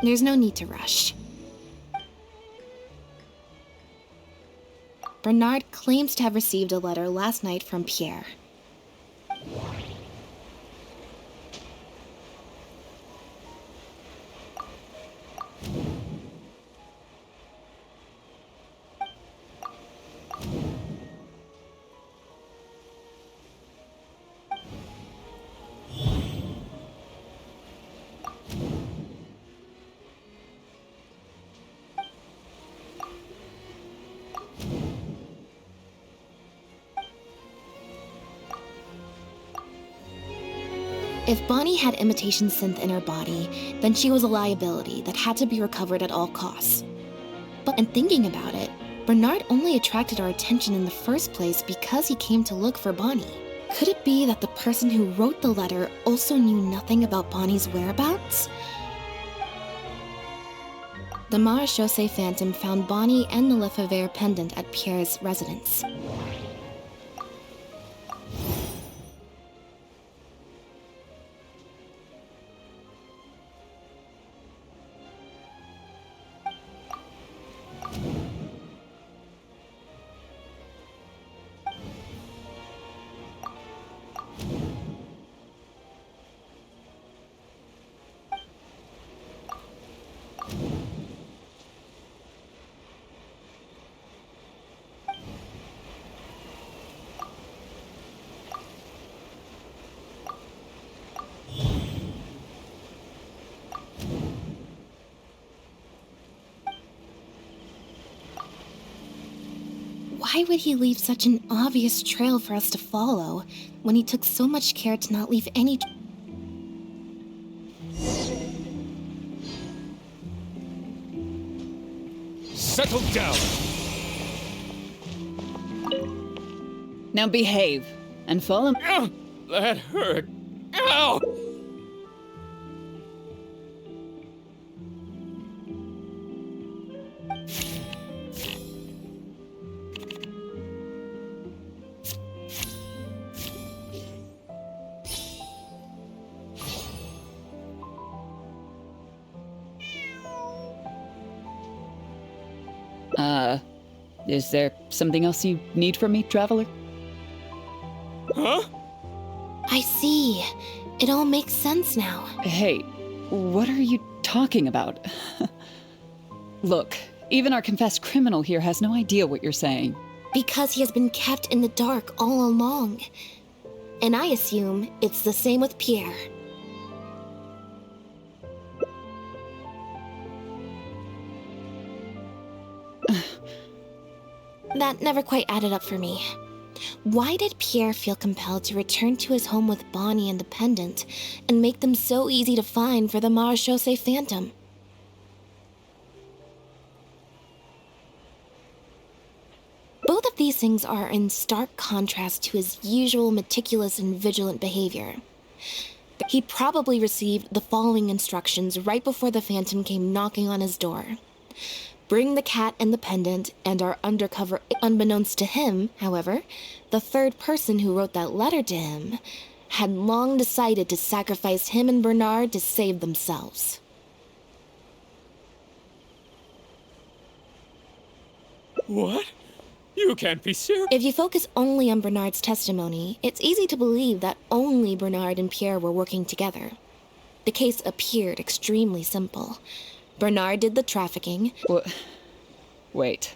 there's no need to rush. Bernard claims to have received a letter last night from Pierre. If Bonnie had imitation synth in her body, then she was a liability that had to be recovered at all costs. But in thinking about it, Bernard only attracted our attention in the first place because he came to look for Bonnie. Could it be that the person who wrote the letter also knew nothing about Bonnie's whereabouts? The Marechaussee Phantom found Bonnie and the Lefebvre pendant at Pierre's residence. Why would he leave such an obvious trail for us to follow when he took so much care to not leave any... Settle down! Now behave and follow me. Ow! That hurt. Ow! Is there something else you need from me, traveler? Huh? I see. It all makes sense now. Hey, what are you talking about? Look, even our confessed criminal here has no idea what you're saying. Because he has been kept in the dark all along. And I assume it's the same with Pierre. That never quite added up for me. Why did Pierre feel compelled to return to his home with Bonnie and the pendant, and make them so easy to find for the Marechaussee Phantom? Both of these things are in stark contrast to his usual meticulous and vigilant behavior. He probably received the following instructions right before the Phantom came knocking on his door. Bring the cat and the pendant and our undercover. Unbeknownst to him, however, the third person who wrote that letter to him had long decided to sacrifice him and Bernard to save themselves. What? You can't be serious. If you focus only on Bernard's testimony, it's easy to believe that only Bernard and Pierre were working together. The case appeared extremely simple. Bernard did the trafficking. Wait.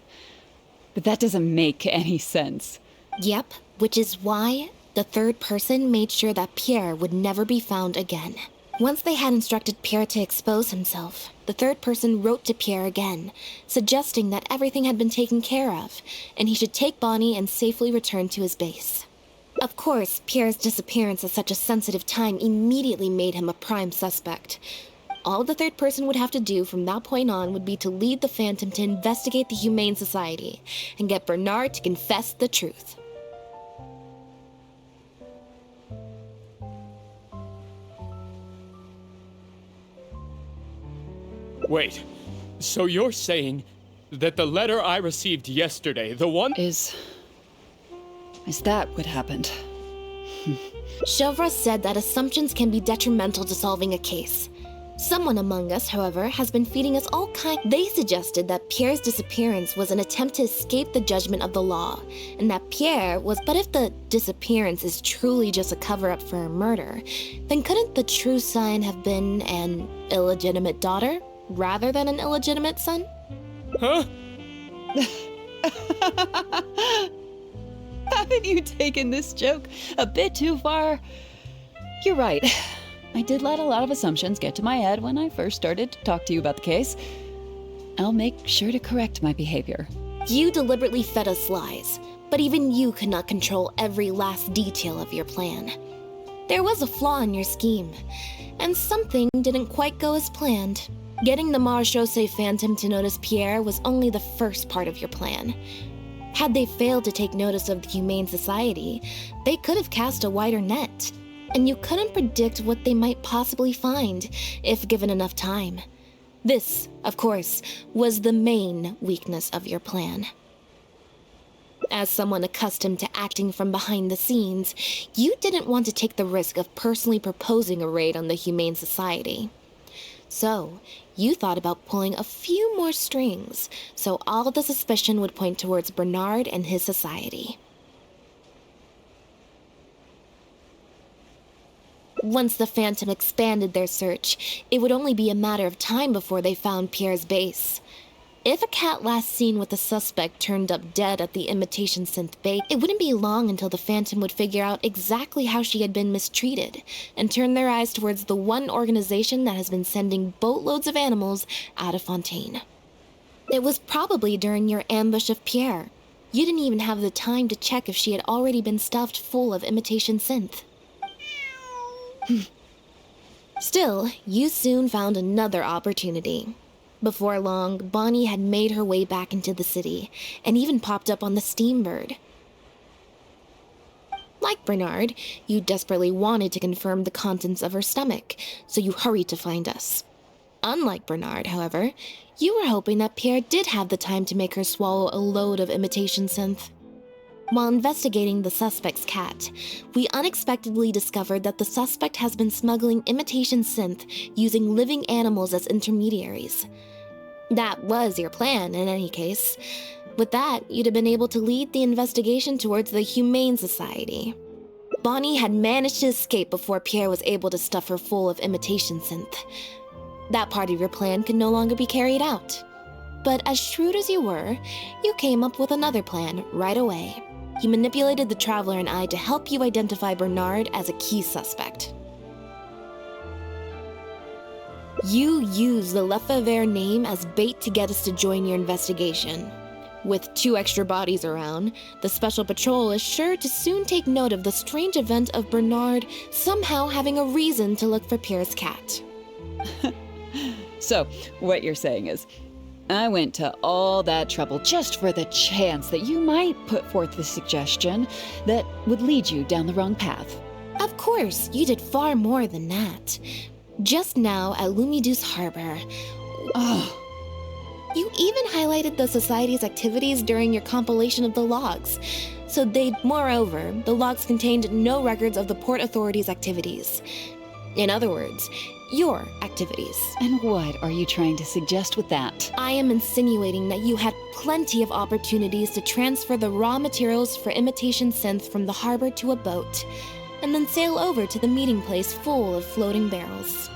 But that doesn't make any sense. Yep, which is why the third person made sure that Pierre would never be found again. Once they had instructed Pierre to expose himself, the third person wrote to Pierre again, suggesting that everything had been taken care of, and he should take Bonnie and safely return to his base. Of course, Pierre's disappearance at such a sensitive time immediately made him a prime suspect. All the third person would have to do from that point on would be to lead the Phantom to investigate the Humane Society and get Bernard to confess the truth. Wait, so you're saying that the letter I received yesterday, the one— Is that what happened? Chevra said that assumptions can be detrimental to solving a case. Someone among us, however, has been feeding us all kinds. They suggested that Pierre's disappearance was an attempt to escape the judgment of the law, and that Pierre was— But if the disappearance is truly just a cover-up for a murder, then couldn't the true sign have been an illegitimate daughter, rather than an illegitimate son? Huh? Haven't you taken this joke a bit too far? You're right. I did let a lot of assumptions get to my head when I first started to talk to you about the case. I'll make sure to correct my behavior. You deliberately fed us lies, but even you could not control every last detail of your plan. There was a flaw in your scheme, and something didn't quite go as planned. Getting the Marechaussee Phantom to notice Pierre was only the first part of your plan. Had they failed to take notice of the Humane Society, they could have cast a wider net, and you couldn't predict what they might possibly find if given enough time. This, of course, was the main weakness of your plan. As someone accustomed to acting from behind the scenes, you didn't want to take the risk of personally proposing a raid on the Humane Society. So, you thought about pulling a few more strings, so all the suspicion would point towards Bernard and his society. Once the Phantom expanded their search, it would only be a matter of time before they found Pierre's base. If a cat last seen with the suspect turned up dead at the imitation synth base, it wouldn't be long until the Phantom would figure out exactly how she had been mistreated and turn their eyes towards the one organization that has been sending boatloads of animals out of Fontaine. It was probably during your ambush of Pierre. You didn't even have the time to check if she had already been stuffed full of imitation synth. Still, you soon found another opportunity. Before long, Bonnie had made her way back into the city, and even popped up on the Steambird. Like Bernard, you desperately wanted to confirm the contents of her stomach, so you hurried to find us. Unlike Bernard, however, you were hoping that Pierre did have the time to make her swallow a load of imitation synth. While investigating the suspect's cat, we unexpectedly discovered that the suspect has been smuggling imitation synth using living animals as intermediaries. That was your plan, in any case. With that, you'd have been able to lead the investigation towards the Humane Society. Bonnie had managed to escape before Pierre was able to stuff her full of imitation synth. That part of your plan could no longer be carried out. But as shrewd as you were, you came up with another plan right away. You manipulated the Traveler and I to help you identify Bernard as a key suspect. You used the Lefebvre name as bait to get us to join your investigation. With 2 extra bodies around, the Special Patrol is sure to soon take note of the strange event of Bernard somehow having a reason to look for Pierre's cat. So, what you're saying is, I went to all that trouble just for the chance that you might put forth the suggestion that would lead you down the wrong path. Of course, you did far more than that. Just now at Lumiduce Harbor, you even highlighted the Society's activities during your compilation of the logs. Moreover, the logs contained no records of the Port Authority's activities. In other words, your activities. And what are you trying to suggest with that? I am insinuating that you had plenty of opportunities to transfer the raw materials for imitation synth from the harbor to a boat, and then sail over to the meeting place full of floating barrels.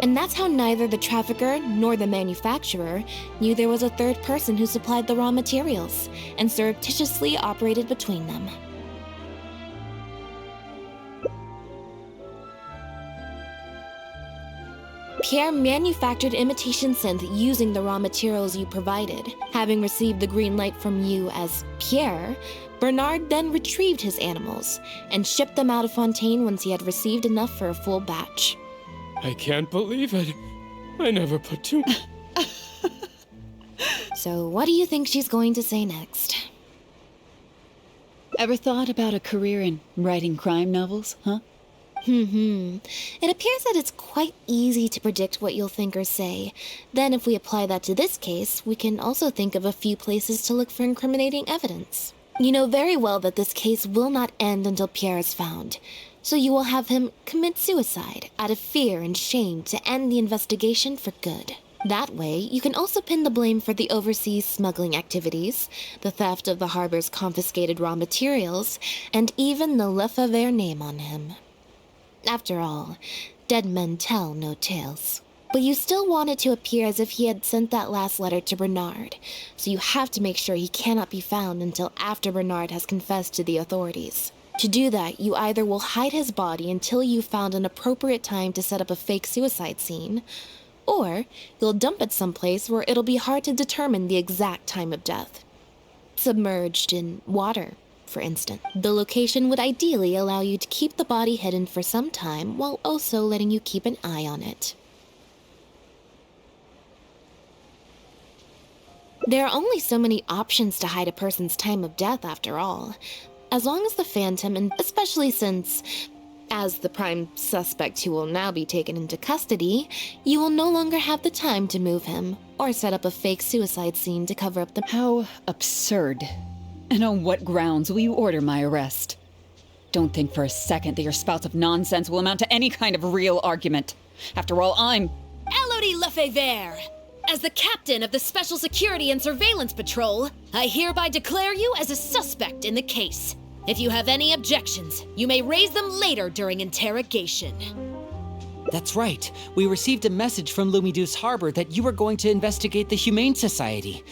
And that's how neither the trafficker nor the manufacturer knew there was a third person who supplied the raw materials and surreptitiously operated between them. Pierre manufactured imitation synth using the raw materials you provided. Having received the green light from you as Pierre, Bernard then retrieved his animals and shipped them out of Fontaine once he had received enough for a full batch. I can't believe it. I never put two... So what do you think she's going to say next? Ever thought about a career in writing crime novels, huh? It appears that it's quite easy to predict what you'll think or say. Then if we apply that to this case, we can also think of a few places to look for incriminating evidence. You know very well that this case will not end until Pierre is found. So you will have him commit suicide out of fear and shame to end the investigation for good. That way, you can also pin the blame for the overseas smuggling activities, the theft of the harbor's confiscated raw materials, and even the Lefebvre name on him. After all, dead men tell no tales. But you still want it to appear as if he had sent that last letter to Bernard, so you have to make sure he cannot be found until after Bernard has confessed to the authorities. To do that, you either will hide his body until you've found an appropriate time to set up a fake suicide scene, or you'll dump it someplace where it'll be hard to determine the exact time of death. Submerged in water, for instance. The location would ideally allow you to keep the body hidden for some time while also letting you keep an eye on it. There are only so many options to hide a person's time of death, after all. As long as the Phantom, and especially since, as the prime suspect who will now be taken into custody, you will no longer have the time to move him, or set up a fake suicide scene to cover up the— How absurd. And on what grounds will you order my arrest? Don't think for a second that your spouts of nonsense will amount to any kind of real argument. After all, I'm— Elodie Lefebvre! As the captain of the Special Security and Surveillance Patrol, I hereby declare you as a suspect in the case. If you have any objections, you may raise them later during interrogation. That's right. We received a message from Lumiduce Harbor that you were going to investigate the Humane Society.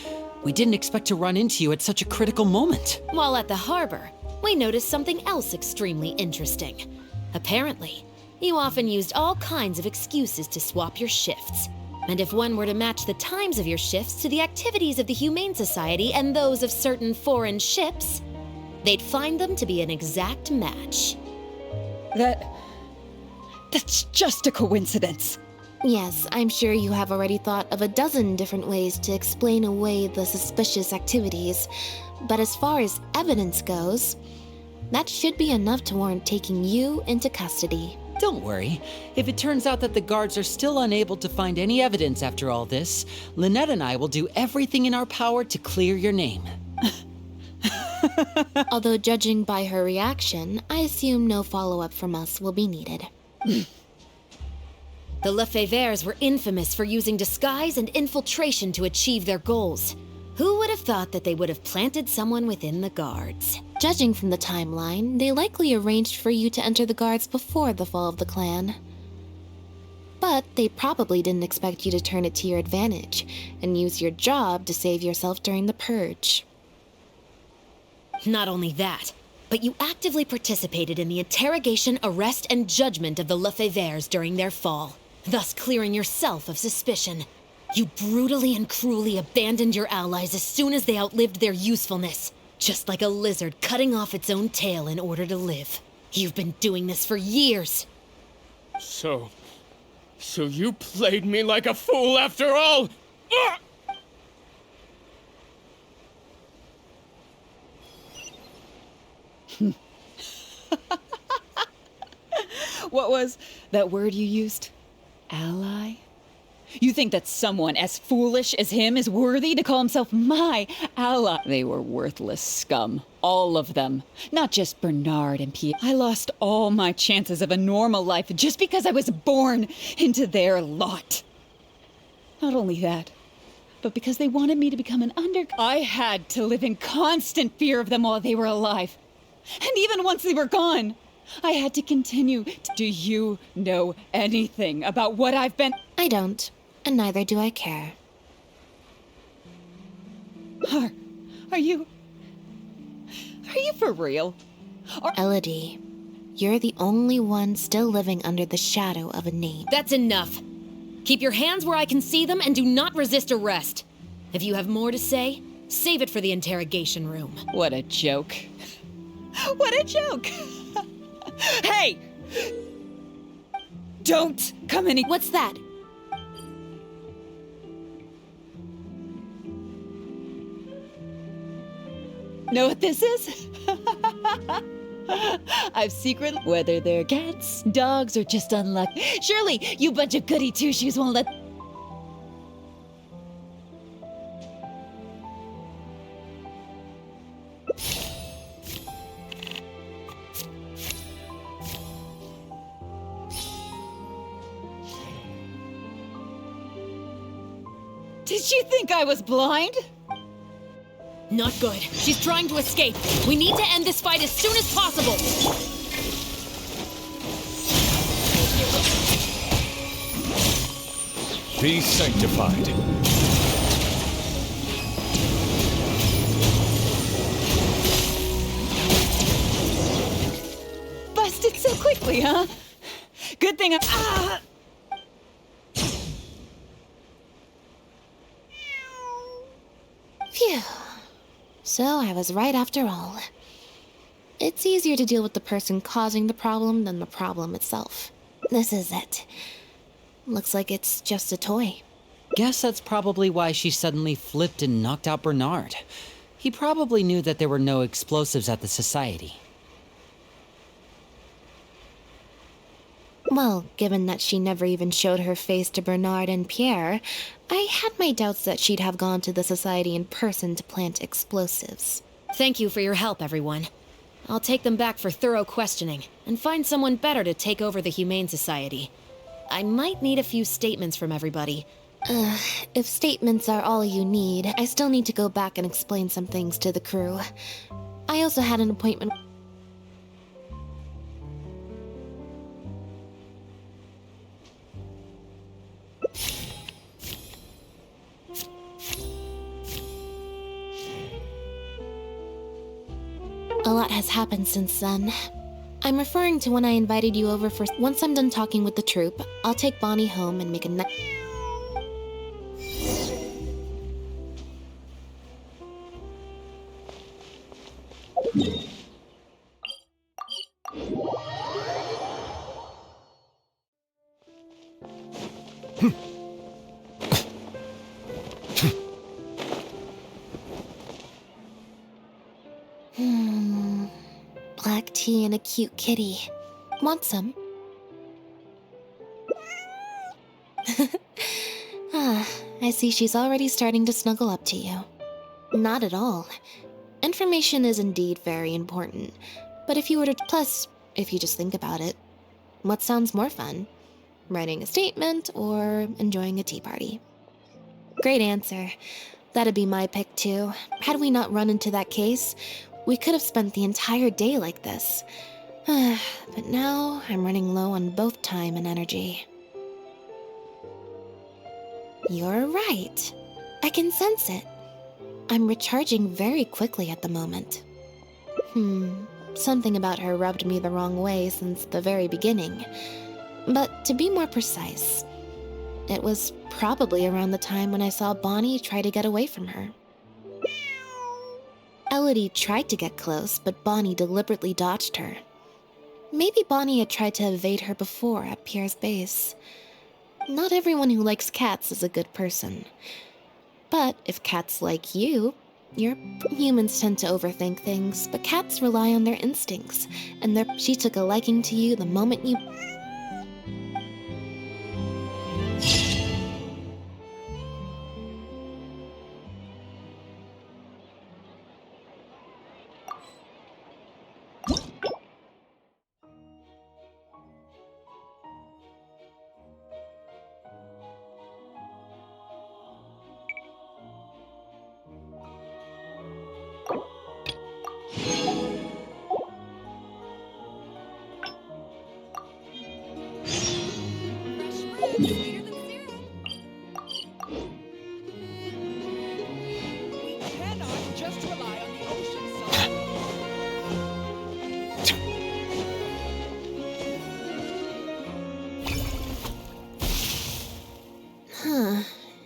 We didn't expect to run into you at such a critical moment. While at the harbor, we noticed something else extremely interesting. Apparently, you often used all kinds of excuses to swap your shifts. And if one were to match the times of your shifts to the activities of the Humane Society and those of certain foreign ships, they'd find them to be an exact match. That's just a coincidence. Yes, I'm sure you have already thought of a dozen different ways to explain away the suspicious activities, but as far as evidence goes, that should be enough to warrant taking you into custody. Don't worry. If it turns out that the guards are still unable to find any evidence after all this, Lynette and I will do everything in our power to clear your name. Although judging by her reaction, I assume no follow-up from us will be needed. The Lefebvres were infamous for using disguise and infiltration to achieve their goals. Who would have thought that they would have planted someone within the guards? Judging from the timeline, they likely arranged for you to enter the guards before the fall of the clan. But they probably didn't expect you to turn it to your advantage and use your job to save yourself during the purge. Not only that, but you actively participated in the interrogation, arrest, and judgment of the Lefebvres during their fall. thus clearing yourself of suspicion. You brutally and cruelly abandoned your allies as soon as they outlived their usefulness, just like a lizard cutting off its own tail in order to live. You've been doing this for years. So you played me like a fool after all? Ah! What was that word you used? Ally? You think that someone as foolish as him is worthy to call himself my ally? They were worthless scum. All of them. Not just Bernard and Pierre. I lost all my chances of a normal life just because I was born into their lot. Not only that, but because they wanted me to become an I had to live in constant fear of them while they were alive. And even once they were gone, I had to continue. Do you know anything about what I've been? I don't, and neither do I care. Are you for real? Elodie, you're the only one still living under the shadow of a name. That's enough. Keep your hands where I can see them and do not resist arrest. If you have more to say, save it for the interrogation room. What a joke. What a joke! Hey! Don't come any- What's that? Know what this is? I've secretly, whether they're cats, dogs, or just unlucky. Surely, you bunch of goody two-shoes won't let. Did you think I was blind? Not good. She's trying to escape. We need to end this fight as soon as possible. Be sanctified. Busted so quickly, huh? Good thing I. Ah! Phew. So I was right after all. It's easier to deal with the person causing the problem than the problem itself. This is it. Looks like it's just a toy. Guess that's probably why she suddenly flipped and knocked out Bernard. He probably knew that there were no explosives at the society. Well, given that she never even showed her face to Bernard and Pierre, I had my doubts that she'd have gone to the society in person to plant explosives. Thank you for your help, everyone. I'll take them back for thorough questioning and find someone better to take over the Humane Society. I might need a few statements from everybody. If statements are all you need, I still need to go back and explain some things to the crew. I also had an appointment. A lot has happened since then. I'm referring to when I invited you over for. Once I'm done talking with the troupe, I'll take Bonnie home and make a black tea and a cute kitty. Want some? I see she's already starting to snuggle up to you. Not at all. Information is indeed very important. But if you were to... Plus, if you just think about it, what sounds more fun? Writing a statement or enjoying a tea party? Great answer. That'd be my pick too. Had we not run into that case, we could have spent the entire day like this. But now I'm running low on both time and energy. You're right. I can sense it. I'm recharging very quickly at the moment. Something about her rubbed me the wrong way since the very beginning. But to be more precise, It was probably around the time when I saw Bonnie try to get away from her. Elodie tried to get close, but Bonnie deliberately dodged her. Maybe Bonnie had tried to evade her before at Pierre's base. Not everyone who likes cats is a good person. But if cats like you, humans tend to overthink things, but cats rely on their instincts, and she took a liking to you the moment you...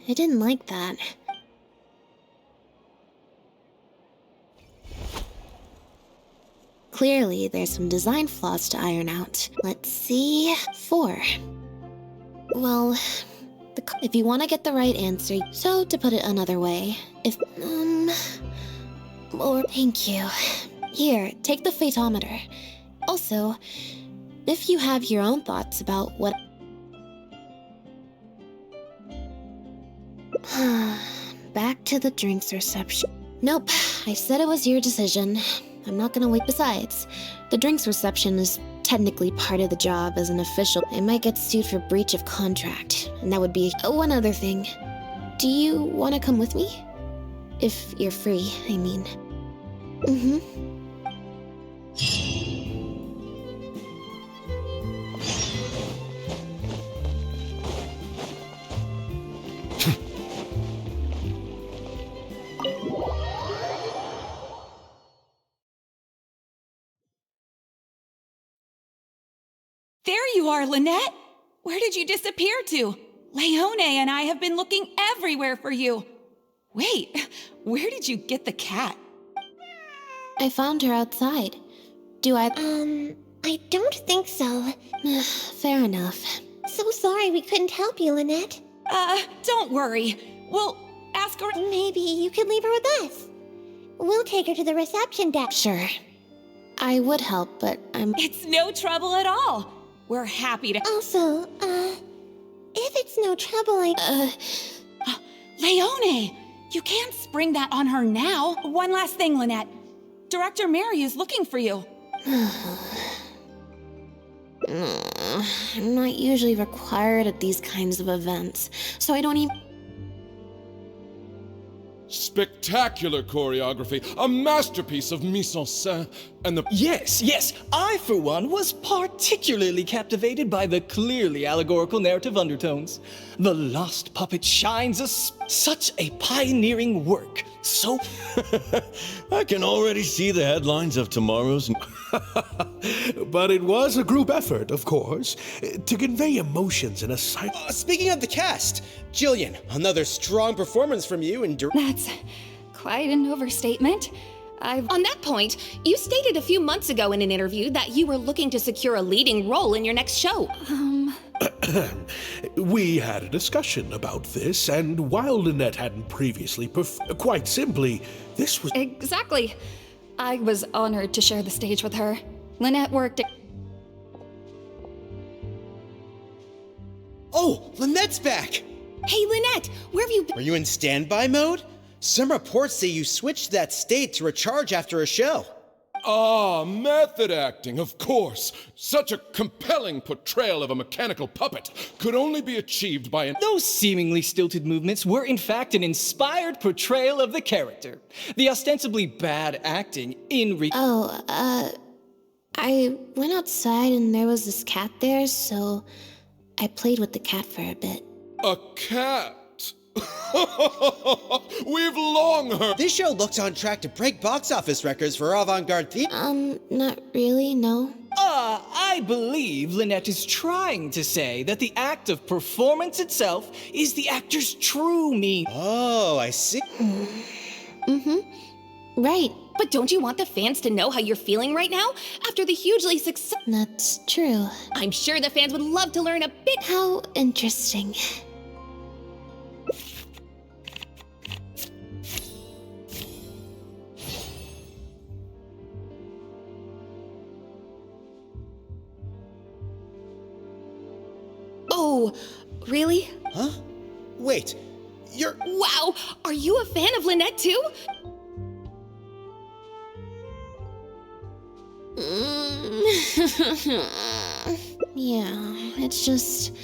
I didn't like that. Clearly, there's some design flaws to iron out. Let's see... 4. Well, if you want to get the right answer, so to put it another way, or thank you. Here, take the photometer. Also, if you have your own thoughts about what... Back to the drinks reception. Nope, I said it was your decision. I'm not gonna wait. Besides, the drinks reception is technically part of the job as an official. It might get sued for breach of contract, and that would be... one other thing. Do you want to come with me? If you're free, I mean. There you are, Lynette! Where did you disappear to? Leone and I have been looking everywhere for you. Wait, where did you get the cat? I found her outside. I don't think so. Fair enough. So sorry we couldn't help you, Lynette. Don't worry. We'll ask her... Maybe you could leave her with us. We'll take her to the reception desk. Sure. I would help, but I'm... It's no trouble at all. We're happy to... Also, if it's no trouble, Leone! You can't spring that on her now. One last thing, Lynette. Director Mariu's looking for you. I'm not usually required at these kinds of events, so I don't even... Spectacular choreography, a masterpiece of mise en scène, and the... Yes, I for one was particularly captivated by the clearly allegorical narrative undertones. The Lost Puppet shines such a pioneering work, so... I can already see the headlines of tomorrow's... But it was a group effort, of course, to convey emotions in a Speaking of the cast, Jillian, another strong performance from you in... That's quite an overstatement. On that point, you stated a few months ago in an interview that you were looking to secure a leading role in your next show. We had a discussion about this, and while Lynette hadn't previously quite simply, this was... Exactly. I was honored to share the stage with her. Lynette worked at... Oh, Lynette's back! Hey, Lynette, where have you been? Were you in standby mode? Some reports say you switched that state to recharge after a show. Ah, method acting, of course. Such a compelling portrayal of a mechanical puppet could only be achieved by an... Those seemingly stilted movements were in fact an inspired portrayal of the character. The ostensibly bad acting in I went outside and there was this cat there, so I played with the cat for a bit. A cat? We've long heard. This show looks on track to break box office records for avant-garde theater. Not really, no. I believe Lynette is trying to say that the act of performance itself is the actor's true meaning. Oh, I see. Right. But don't you want the fans to know how you're feeling right now after the hugely successful? That's true. I'm sure the fans would love to learn a bit. How interesting. Oh, really? Huh? Wait, you're... Wow, are you a fan of Lynette too? Yeah, it's just...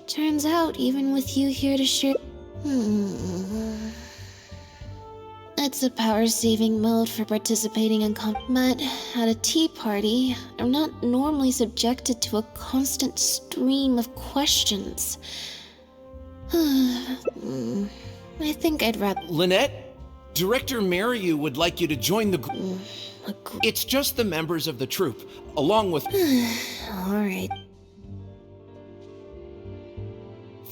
Turns out, even with you here to share... It's a power-saving mode for participating in but at a tea party, I'm not normally subjected to a constant stream of questions. I think I'd rather... Lynette, Director Mariu would like you to join the group. It's just the members of the troupe, along with... Alright.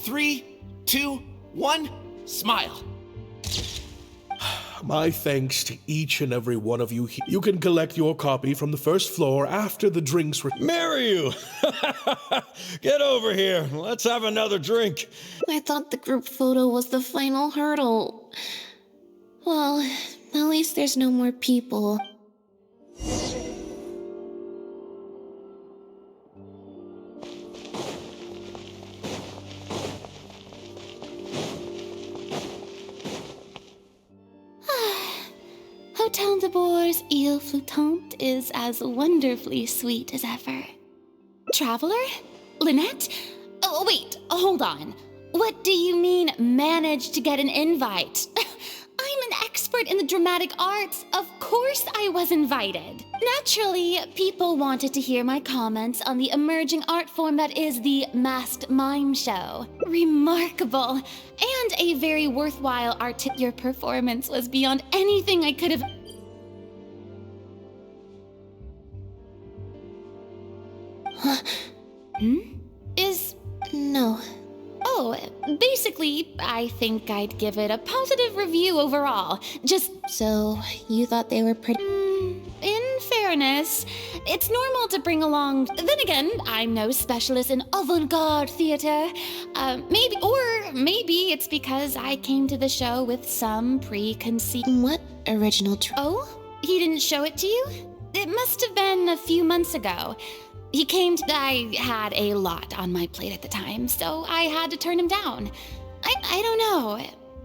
3, 2, 1, smile. My thanks to each and every one of you. You can collect your copy from the first floor after the drinks were... Mariu! Get over here. Let's have another drink. I thought the group photo was the final hurdle. Well, at least there's no more people. Hotel de Bour's Ile Flottante is as wonderfully sweet as ever. Traveler? Lynette? Oh, wait, hold on. What do you mean, managed to get an invite? I'm an expert in the dramatic arts. Of course I was invited. Naturally, people wanted to hear my comments on the emerging art form that is the masked mime show. Remarkable. And a very worthwhile Your performance was beyond anything I could have... No. Oh, basically, I think I'd give it a positive review overall. Just... So, you thought they were pretty... In fairness, it's normal to bring along... Then again, I'm no specialist in avant-garde theater. Maybe it's because I came to the show with some preconceived... What original Oh? He didn't show it to you? It must have been a few months ago. He came to... I had a lot on my plate at the time, so I had to turn him down. I don't know.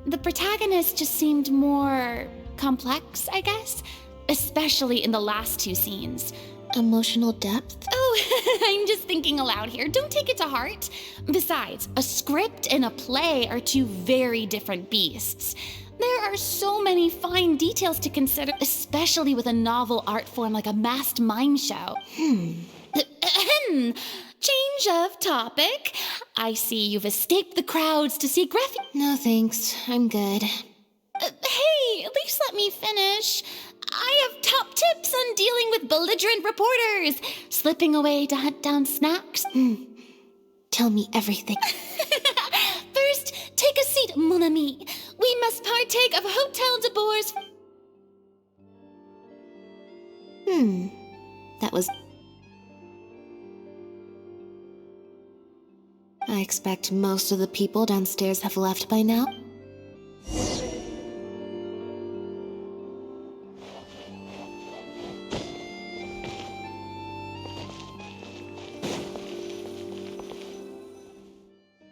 The protagonist just seemed more complex, I guess. Especially in the last two scenes. Emotional depth? Oh, I'm just thinking aloud here. Don't take it to heart. Besides, a script and a play are two very different beasts. There are so many fine details to consider, especially with a novel art form like a masked mime show. Change of topic. I see you've escaped the crowds to seek refuge. No thanks, I'm good. Hey, at least let me finish. I have top tips on dealing with belligerent reporters, slipping away to hunt down snacks. Tell me everything. First, take a seat, mon ami. We must partake of Hotel de Bour's... That was... I expect most of the people downstairs have left by now.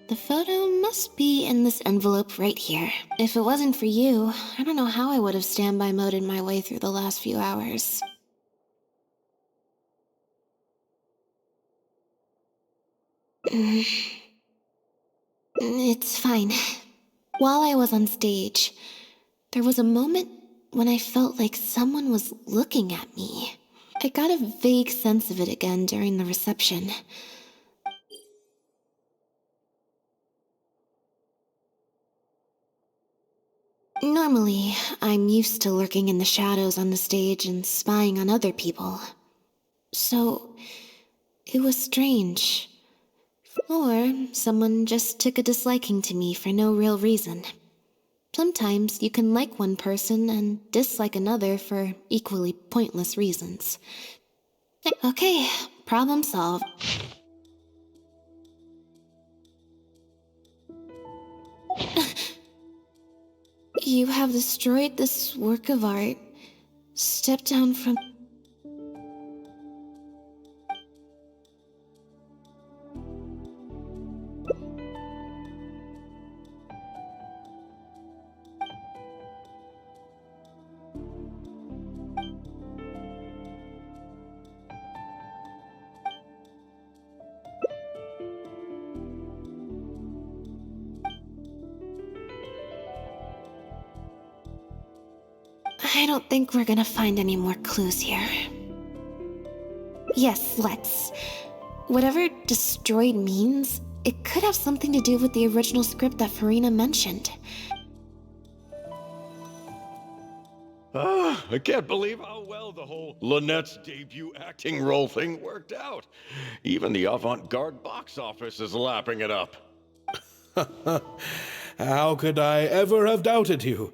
The photo must be in this envelope right here. If it wasn't for you, I don't know how I would have standby moded my way through the last few hours. It's fine. While I was on stage, there was a moment when I felt like someone was looking at me. I got a vague sense of it again during the reception. Normally, I'm used to lurking in the shadows on the stage and spying on other people. So, it was strange. Or someone just took a disliking to me for no real reason. Sometimes you can like one person and dislike another for equally pointless reasons. Okay, problem solved. You have destroyed this work of art. Step down from... I don't think we're gonna find any more clues here. Yes, let's. Whatever destroyed means, it could have something to do with the original script that Farina mentioned. I can't believe how well the whole Lynette's debut acting role thing worked out. Even the avant-garde box office is lapping it up. How could I ever have doubted you?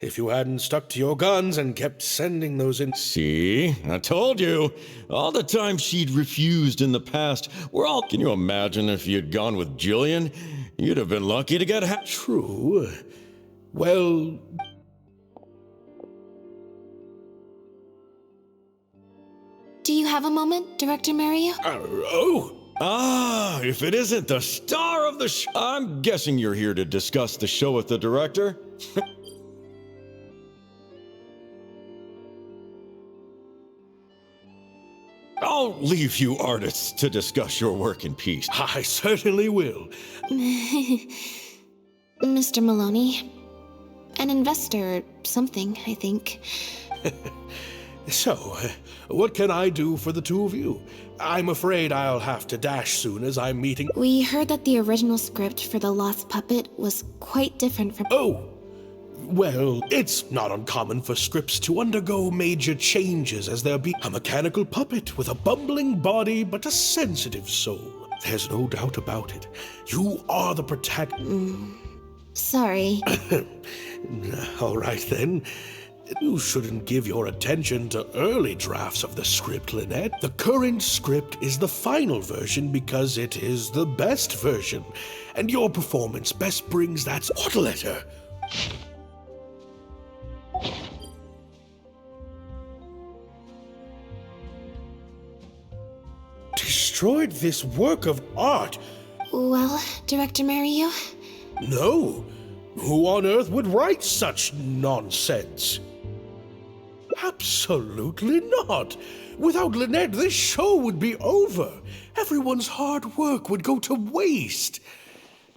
If you hadn't stuck to your guns and kept sending those in... See? I told you. All the time she'd refused in the past were all... Can you imagine if you'd gone with Jillian? You'd have been lucky to get... True. Well... Do you have a moment, Director Mario? If it isn't the star of the show... I'm guessing you're here to discuss the show with the director? I'll leave you artists to discuss your work in peace. I certainly will. Mr. Maloney. An investor or something, I think. So, what can I do for the two of you? I'm afraid I'll have to dash soon as I'm meeting... We heard that the original script for The Lost Puppet was quite different from... Oh! Well, it's not uncommon for scripts to undergo major changes as there be a mechanical puppet with a bumbling body but a sensitive soul. There's no doubt about it. You are the protagonist. Sorry. All right then. You shouldn't give your attention to early drafts of the script, Lynette. The current script is the final version because it is the best version, and your performance best brings that order letter. Destroyed this work of art? Well, Director Mario? No. Who on earth would write such nonsense? Absolutely not. Without Lynette, this show would be over. Everyone's hard work would go to waste.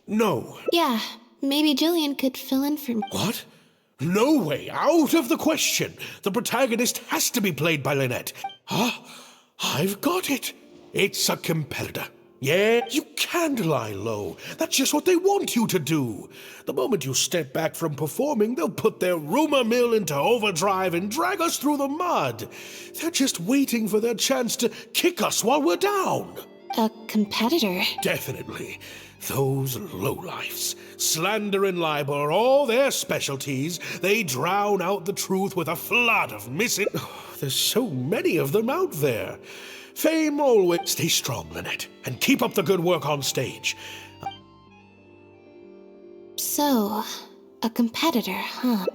No. Yeah, maybe Jillian could fill in for me. What? No way. Out of the question. The protagonist has to be played by Lynette. I've got it. It's a competitor. Yeah, you can't lie low. That's just what they want you to do. The moment you step back from performing, they'll put their rumor mill into overdrive and drag us through the mud. They're just waiting for their chance to kick us while we're down. A competitor? Definitely. Those lowlifes. Slander and libel are all their specialties. They drown out the truth with a flood of missing... There's so many of them out there. Fame always... Stay strong, Lynette, and keep up the good work on stage. So, a competitor, huh?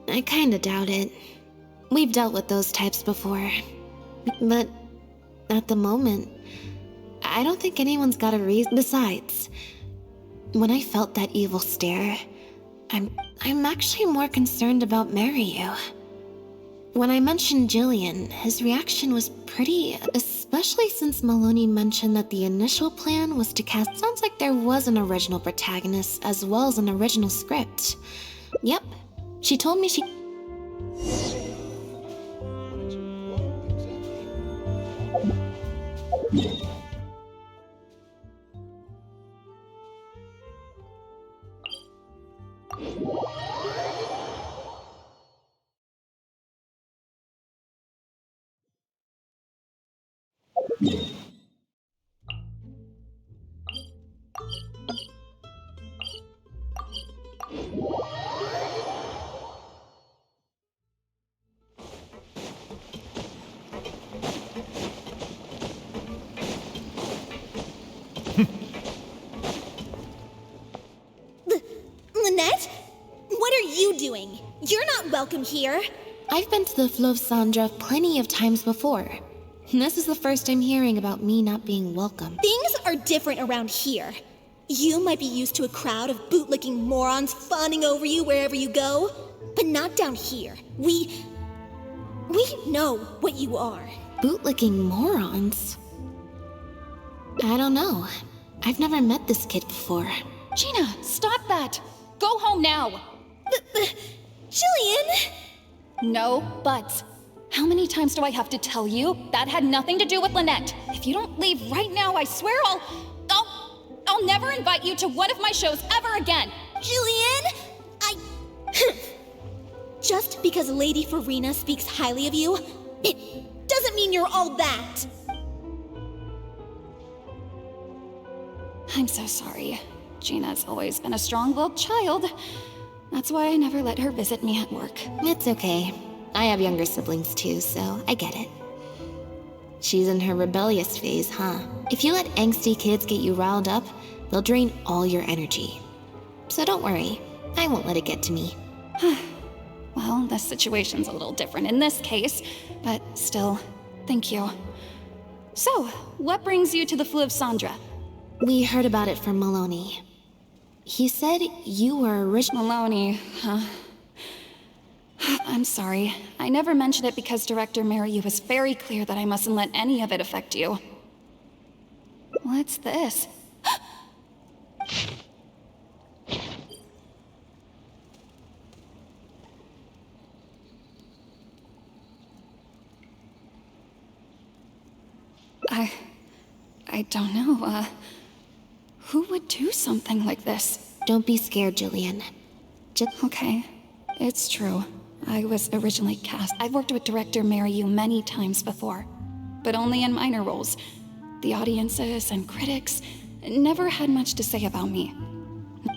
I kinda doubt it. We've dealt with those types before. But at the moment, I don't think anyone's got a reason. Besides, when I felt that evil stare, I'm actually more concerned about Mario. When I mentioned Jillian, his reaction was pretty, especially since Maloney mentioned that the initial plan was to cast... Sounds like there was an original protagonist as well as an original script. Yep, she told me she... Lynette? What are you doing? You're not welcome here. I've been to the Fleuve Sandra plenty of times before. This is the first I'm hearing about me not being welcome. Things are different around here. You might be used to a crowd of bootlicking morons fawning over you wherever you go, but not down here. We know what you are. Bootlicking morons? I don't know. I've never met this kid before. Gina, stop that! Go home now! Jillian! No buts. How many times do I have to tell you? That had nothing to do with Lynette. If you don't leave right now, I swear I'll never invite you to one of my shows ever again! Jillian! Just because Lady Farina speaks highly of you, it doesn't mean you're all that! I'm so sorry. Gina's always been a strong-willed child. That's why I never let her visit me at work. It's okay. I have younger siblings too, so I get it. She's in her rebellious phase, huh? If you let angsty kids get you riled up, they'll drain all your energy. So don't worry, I won't let it get to me. Well, the situation's a little different in this case, but still, thank you. So, what brings you to the Fleuve Sandra? We heard about it from Maloney. He said you were Maloney, huh? I'm sorry. I never mentioned it because Director Mariu was very clear that I mustn't let any of it affect you. What's this? I don't know, who would do something like this? Don't be scared, Jillian. Okay, it's true. I was originally cast. I've worked with Director Mariu many times before, but only in minor roles. The audiences and critics never had much to say about me.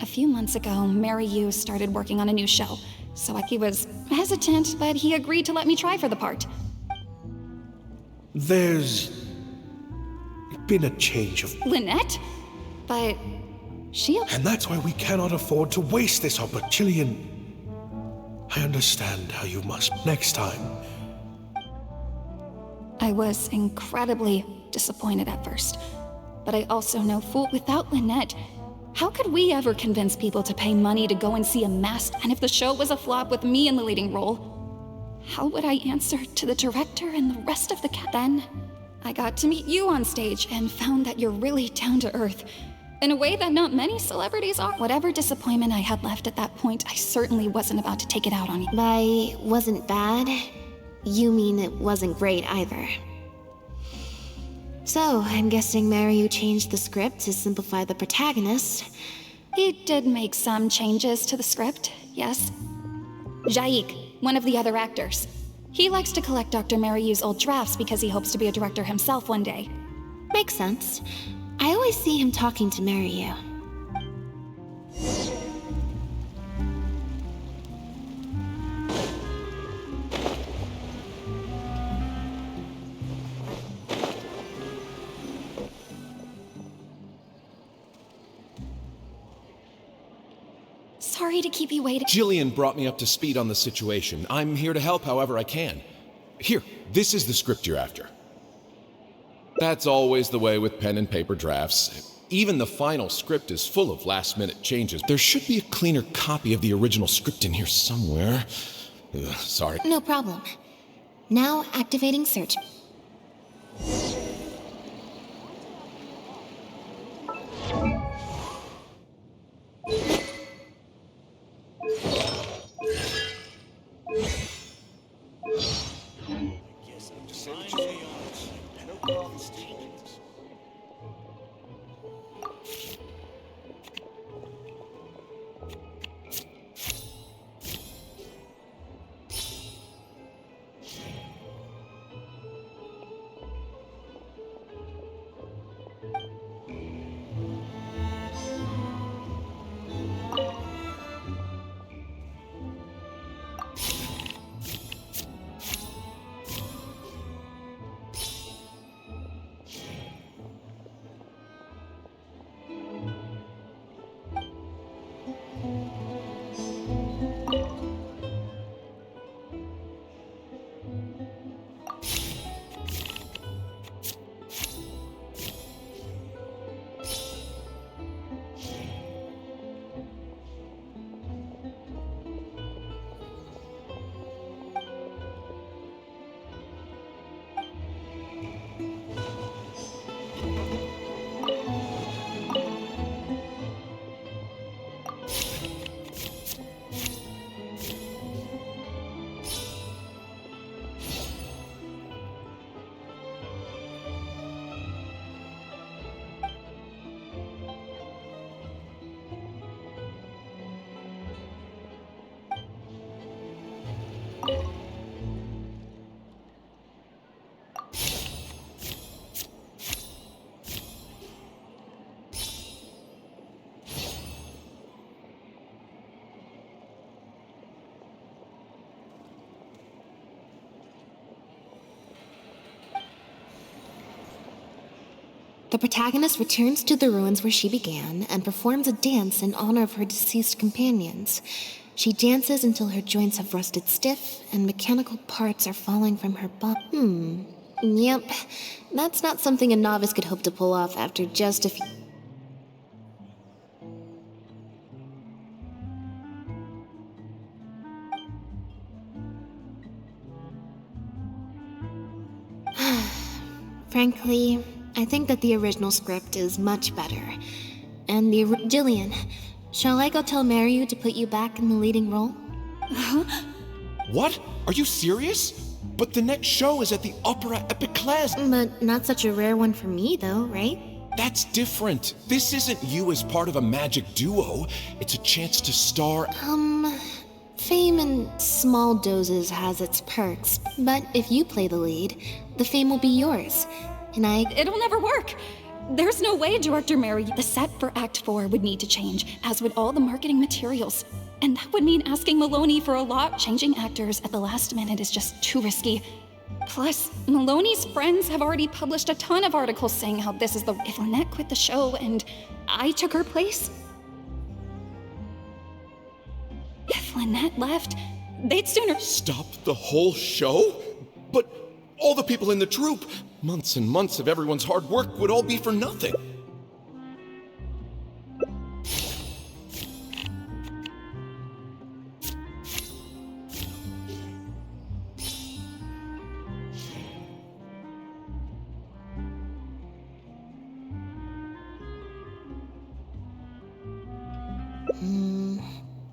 A few months ago, Mariu started working on a new show, so he was hesitant, but he agreed to let me try for the part. There's been a change of... Lynette? But she... And that's why we cannot afford to waste this opportunity. Jillian, I understand how you must next time. I was incredibly disappointed at first, but I also know without Lynette, how could we ever convince people to pay money to go and see a mask? And if the show was a flop with me in the leading role, how would I answer to the director and the rest of the cast? Then I got to meet you on stage and found that you're really down to earth, in a way that not many celebrities are. Whatever disappointment I had left at that point, I certainly wasn't about to take it out on you. By wasn't bad, you mean it wasn't great either. So, I'm guessing Mariu changed the script to simplify the protagonist. He did make some changes to the script, yes. Jaik, one of the other actors. He likes to collect Dr. Mariu's old drafts because he hopes to be a director himself one day. Makes sense. I always see him talking to Mariu. Sorry to keep you waiting. Jillian brought me up to speed on the situation. I'm here to help however I can. Here, this is the script you're after. That's always the way with pen and paper drafts. Even the final script is full of last-minute changes. There should be a cleaner copy of the original script in here somewhere. Ugh, sorry. No problem. Now activating search. The protagonist returns to the ruins where she began and performs a dance in honor of her deceased companions. She dances until her joints have rusted stiff and mechanical parts are falling from her body. Yep, that's not something a novice could hope to pull off after just a few... Frankly, I think that the original script is much better. And Jillian, shall I go tell Mariu to put you back in the leading role? What? Are you serious? But the next show is at the Opera Epiclese. But not such a rare one for me, though, right? That's different. This isn't you as part of a magic duo. It's a chance to star... Fame in small doses has its perks, but if you play the lead, the fame will be yours. And It'll never work! There's no way, Director Mary. The set for Act 4 would need to change, as would all the marketing materials. And that would mean asking Maloney for a lot. Changing actors at the last minute is just too risky. Plus, Maloney's friends have already published a ton of articles saying how this is the... If Lynette quit the show and I took her place... If Lynette left, they'd sooner... Stop the whole show? But all the people in the troupe, months and months of everyone's hard work would all be for nothing.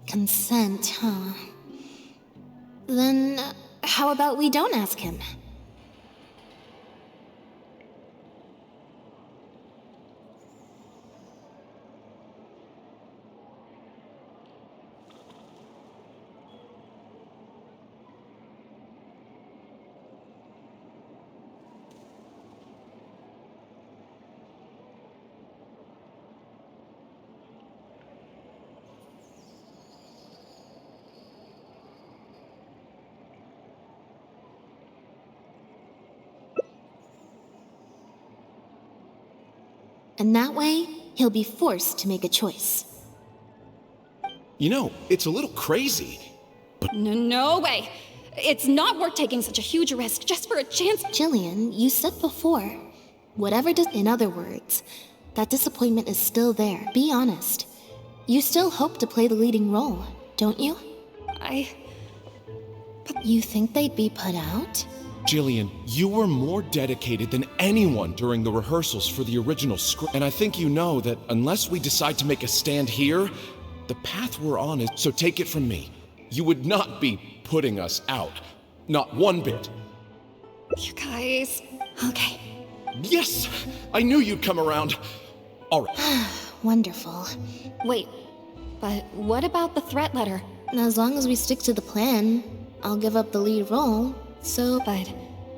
Consent, huh? Then, how about we don't ask him? And that way, he'll be forced to make a choice. You know, it's a little crazy, but... No way! It's not worth taking such a huge risk just for a chance. Jillian, you said before, whatever does... In other words, that disappointment is still there. Be honest. You still hope to play the leading role, don't you? But you think they'd be put out? Jillian, you were more dedicated than anyone during the rehearsals for the original script. And I think you know that unless we decide to make a stand here, the path we're on is... So take it from me. You would not be putting us out. Not one bit. You guys... Okay. Yes! I knew you'd come around. All right. Wonderful. Wait, but what about the threat letter? As long as we stick to the plan, I'll give up the lead role. So, but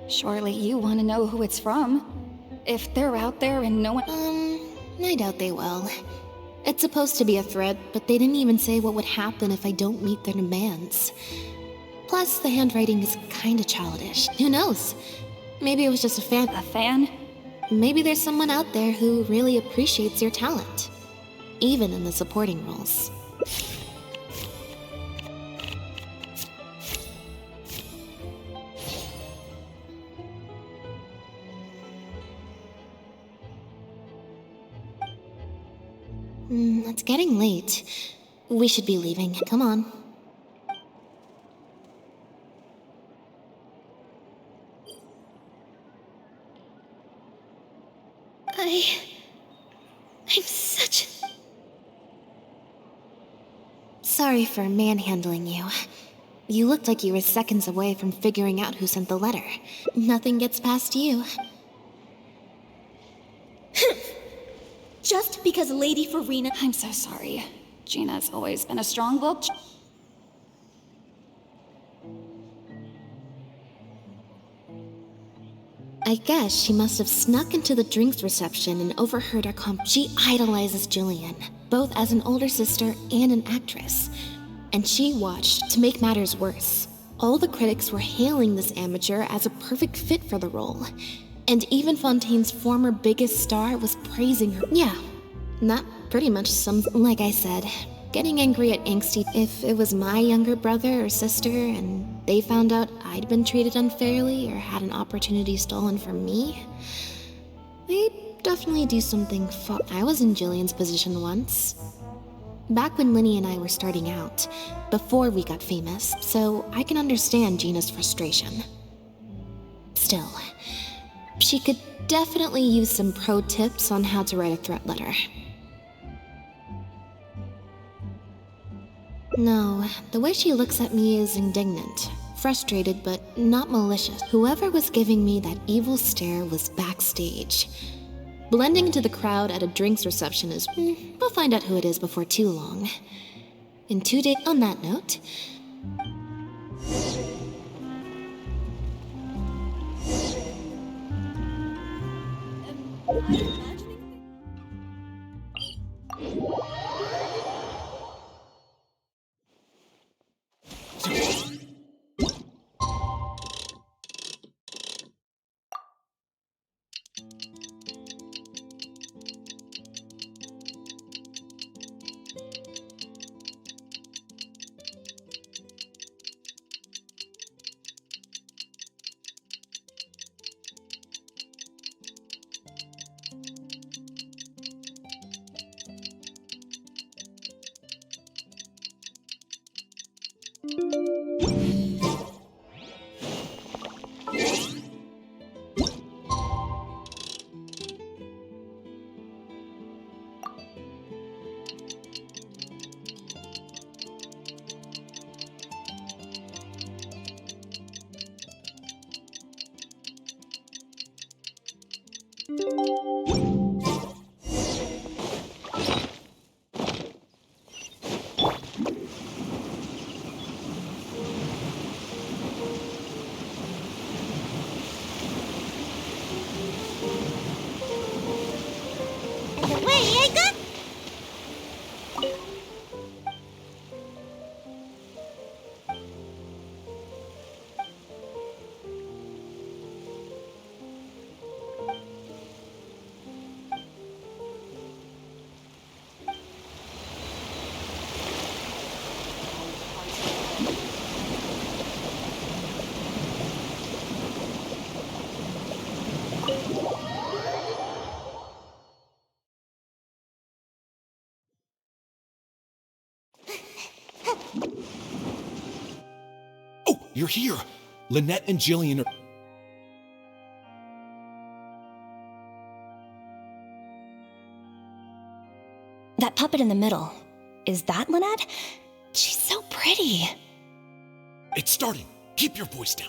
surely you want to know who it's from. If they're out there and no one... I doubt they will. It's supposed to be a threat, but they didn't even say what would happen if I don't meet their demands. Plus, the handwriting is kinda childish. Who knows? Maybe it was just a fan. A fan? Maybe there's someone out there who really appreciates your talent. Even in the supporting roles. It's getting late. We should be leaving. Come on. I'm such... Sorry for manhandling you. You looked like you were seconds away from figuring out who sent the letter. Nothing gets past you. Just because Lady Farina... I'm so sorry. Gina's always been a strong-willed... I guess she must have snuck into the drinks reception and overheard our She idolizes Jillian, both as an older sister and an actress. And she watched. To make matters worse, all the critics were hailing this amateur as a perfect fit for the role. And even Fontaine's former biggest star was praising her. Yeah, that pretty much sums. Like I said, getting angry at angsty if it was my younger brother or sister and they found out I'd been treated unfairly or had an opportunity stolen from me, they'd definitely do something I was in Jillian's position once. Back when Linny and I were starting out, before we got famous, so I can understand Gina's frustration. Still, she could definitely use some pro tips on how to write a threat letter. No, the way she looks at me is indignant, frustrated, but not malicious. Whoever was giving me that evil stare was backstage. Blending into the crowd at a drinks reception is... we'll find out who it is before too long. In 2 days... On that note... Oh, you're here! Lynette and Jillian are... That puppet in the middle, is that Lynette? She's so pretty. It's starting. Keep your voice down.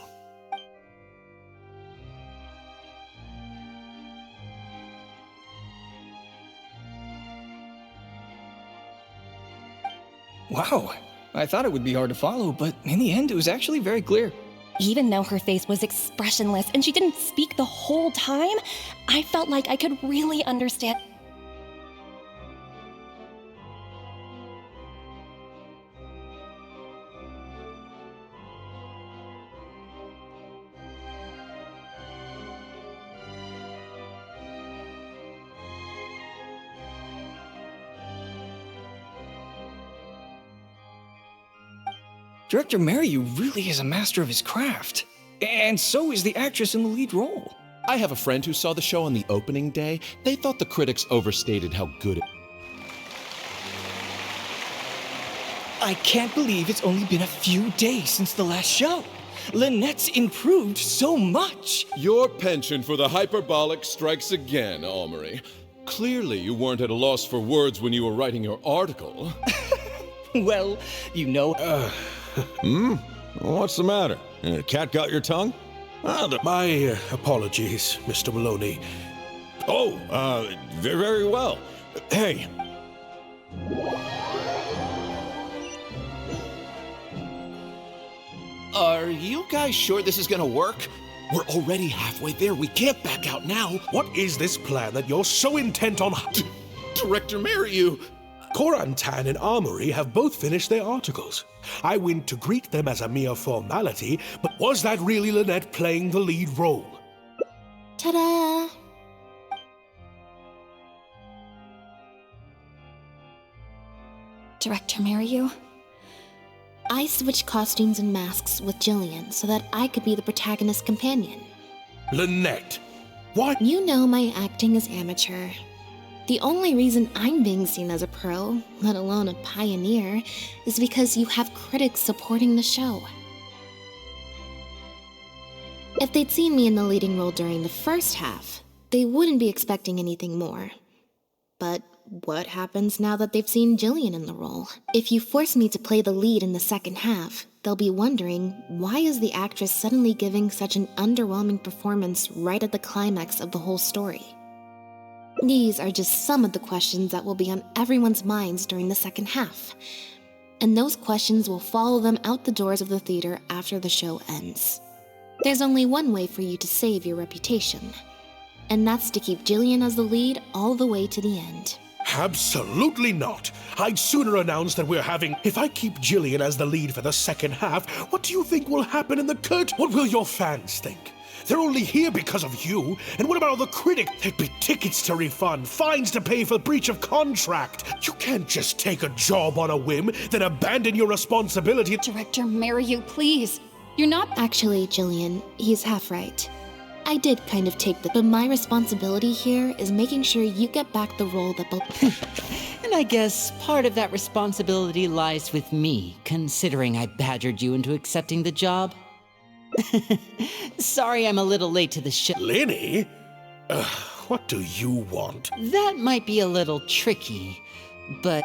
Wow, I thought it would be hard to follow, but in the end, it was actually very clear. Even though her face was expressionless and she didn't speak the whole time, I felt like I could really understand. Director Merriu really is a master of his craft. And so is the actress in the lead role. I have a friend who saw the show on the opening day. They thought the critics overstated how good it... I can't believe it's only been a few days since the last show. Lynette's improved so much. Your penchant for the hyperbolic strikes again, Amory. Clearly you weren't at a loss for words when you were writing your article. Well, you know... What's the matter? Cat got your tongue? My apologies, Mr. Maloney. Oh, very well. Hey. Are you guys sure this is gonna work? We're already halfway there. We can't back out now. What is this plan that you're so intent on... Director Merriu! Corantan and Armory have both finished their articles. I went to greet them as a mere formality, but was that really Lynette playing the lead role? Ta-da! Director Mariyu? I switched costumes and masks with Jillian so that I could be the protagonist's companion. Lynette, what? You know my acting is amateur. The only reason I'm being seen as a pro, let alone a pioneer, is because you have critics supporting the show. If they'd seen me in the leading role during the first half, they wouldn't be expecting anything more. But what happens now that they've seen Jillian in the role? If you force me to play the lead in the second half, they'll be wondering, why is the actress suddenly giving such an underwhelming performance right at the climax of the whole story? These are just some of the questions that will be on everyone's minds during the second half. And those questions will follow them out the doors of the theater after the show ends. There's only one way for you to save your reputation, and that's to keep Jillian as the lead all the way to the end. Absolutely not. I'd sooner announce that we're having... If I keep Jillian as the lead for the second half, what do you think will happen in the curtain? What will your fans think? They're only here because of you. And what about all the critics? There'd be tickets to refund, fines to pay for breach of contract. You can't just take a job on a whim, then abandon your responsibility. Director Mariyu, please. You're not... Actually, Jillian, he's half right. I did kind of take but my responsibility here is making sure you get back the role that And I guess part of that responsibility lies with me, considering I badgered you into accepting the job. Sorry I'm a little late to the show. Lenny? What do you want? That might be a little tricky, but...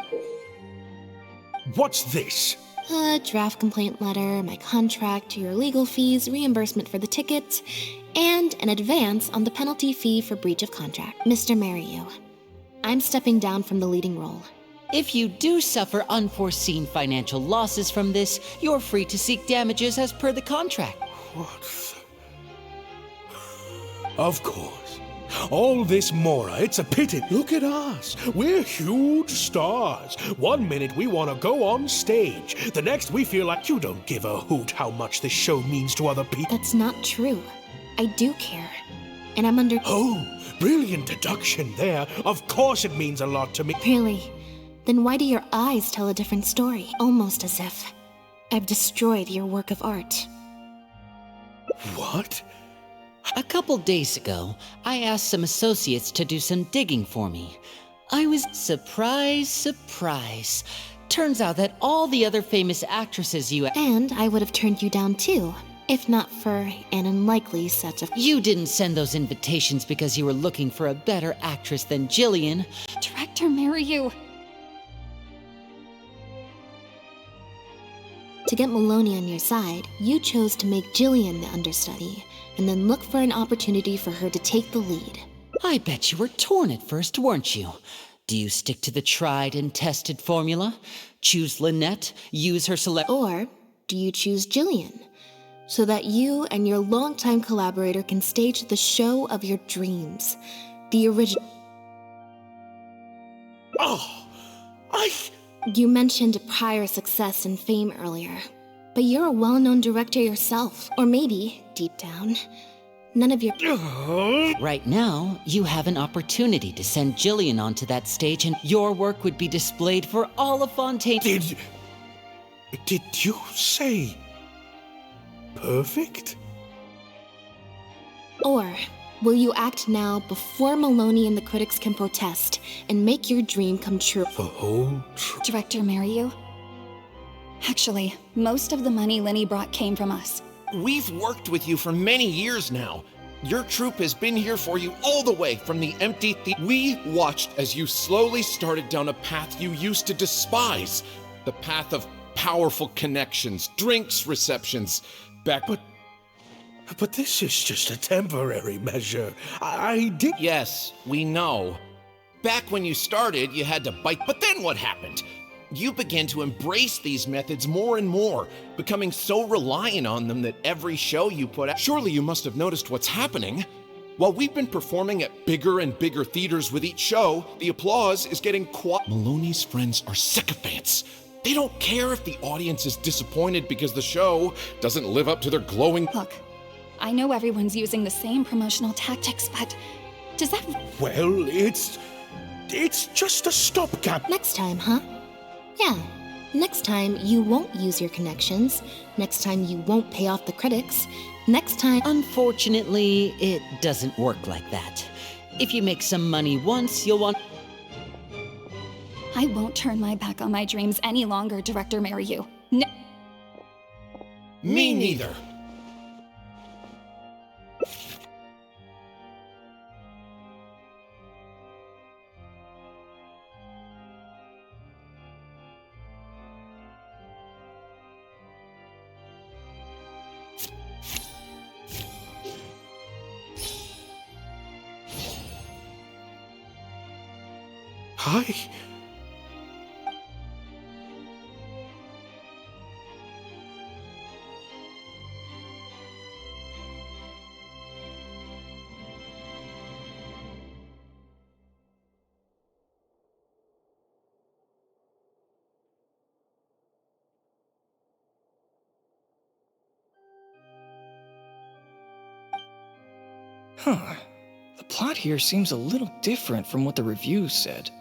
What's this? A draft complaint letter, my contract, your legal fees, reimbursement for the tickets, and an advance on the penalty fee for breach of contract. Mr. Mariyu, I'm stepping down from the leading role. If you do suffer unforeseen financial losses from this, you're free to seek damages as per the contract. What? Of course. All this Mora, it's a pity. Look at us. We're huge stars. One minute we want to go on stage. The next we feel like you don't give a hoot how much this show means to other people. That's not true. I do care. And I'm under... Oh, brilliant deduction there. Of course it means a lot to me. Really? Then why do your eyes tell a different story? Almost as if I've destroyed your work of art. What? A couple days ago, I asked some associates to do some digging for me. I was surprise. Turns out that all the other famous actresses you... And I would have turned you down too, if not for an unlikely set of... You didn't send those invitations because you were looking for a better actress than Jillian. Director Mariyu. To get Maloney on your side, you chose to make Jillian the understudy, and then look for an opportunity for her to take the lead. I bet you were torn at first, weren't you? Do you stick to the tried and tested formula? Choose Lynette, use her Or do you choose Jillian, so that you and your longtime collaborator can stage the show of your dreams? The original... Oh, You mentioned prior success and fame earlier, but you're a well-known director yourself. Or maybe, deep down, none of your... Right now, you have an opportunity to send Jillian onto that stage and your work would be displayed for all of Fontaine... Did you say... perfect? Or will you act now before Maloney and the critics can protest and make your dream come true? The whole truth. Director Mariyu? Actually, most of the money Lenny brought came from us. We've worked with you for many years now. Your troupe has been here for you all the way from the empty We watched as you slowly started down a path you used to despise. The path of powerful connections, drinks receptions, But this is just a temporary measure. I did... Yes, we know. Back when you started, you had to bite, but then what happened? You began to embrace these methods more and more, becoming so reliant on them that every show you put out... Surely you must have noticed what's happening. While we've been performing at bigger and bigger theaters with each show, the applause is getting Maloney's friends are sycophants. They don't care if the audience is disappointed because the show doesn't live up to their glowing... Look, I know everyone's using the same promotional tactics, but does that... Well, it's just a stopgap. Next time, huh? Yeah. Next time, you won't use your connections. Next time, you won't pay off the critics. Next time... Unfortunately, it doesn't work like that. If you make some money once, you'll want... I won't turn my back on my dreams any longer, Director Mariu. Me neither. Hi. Huh. The plot here seems a little different from what the reviews said.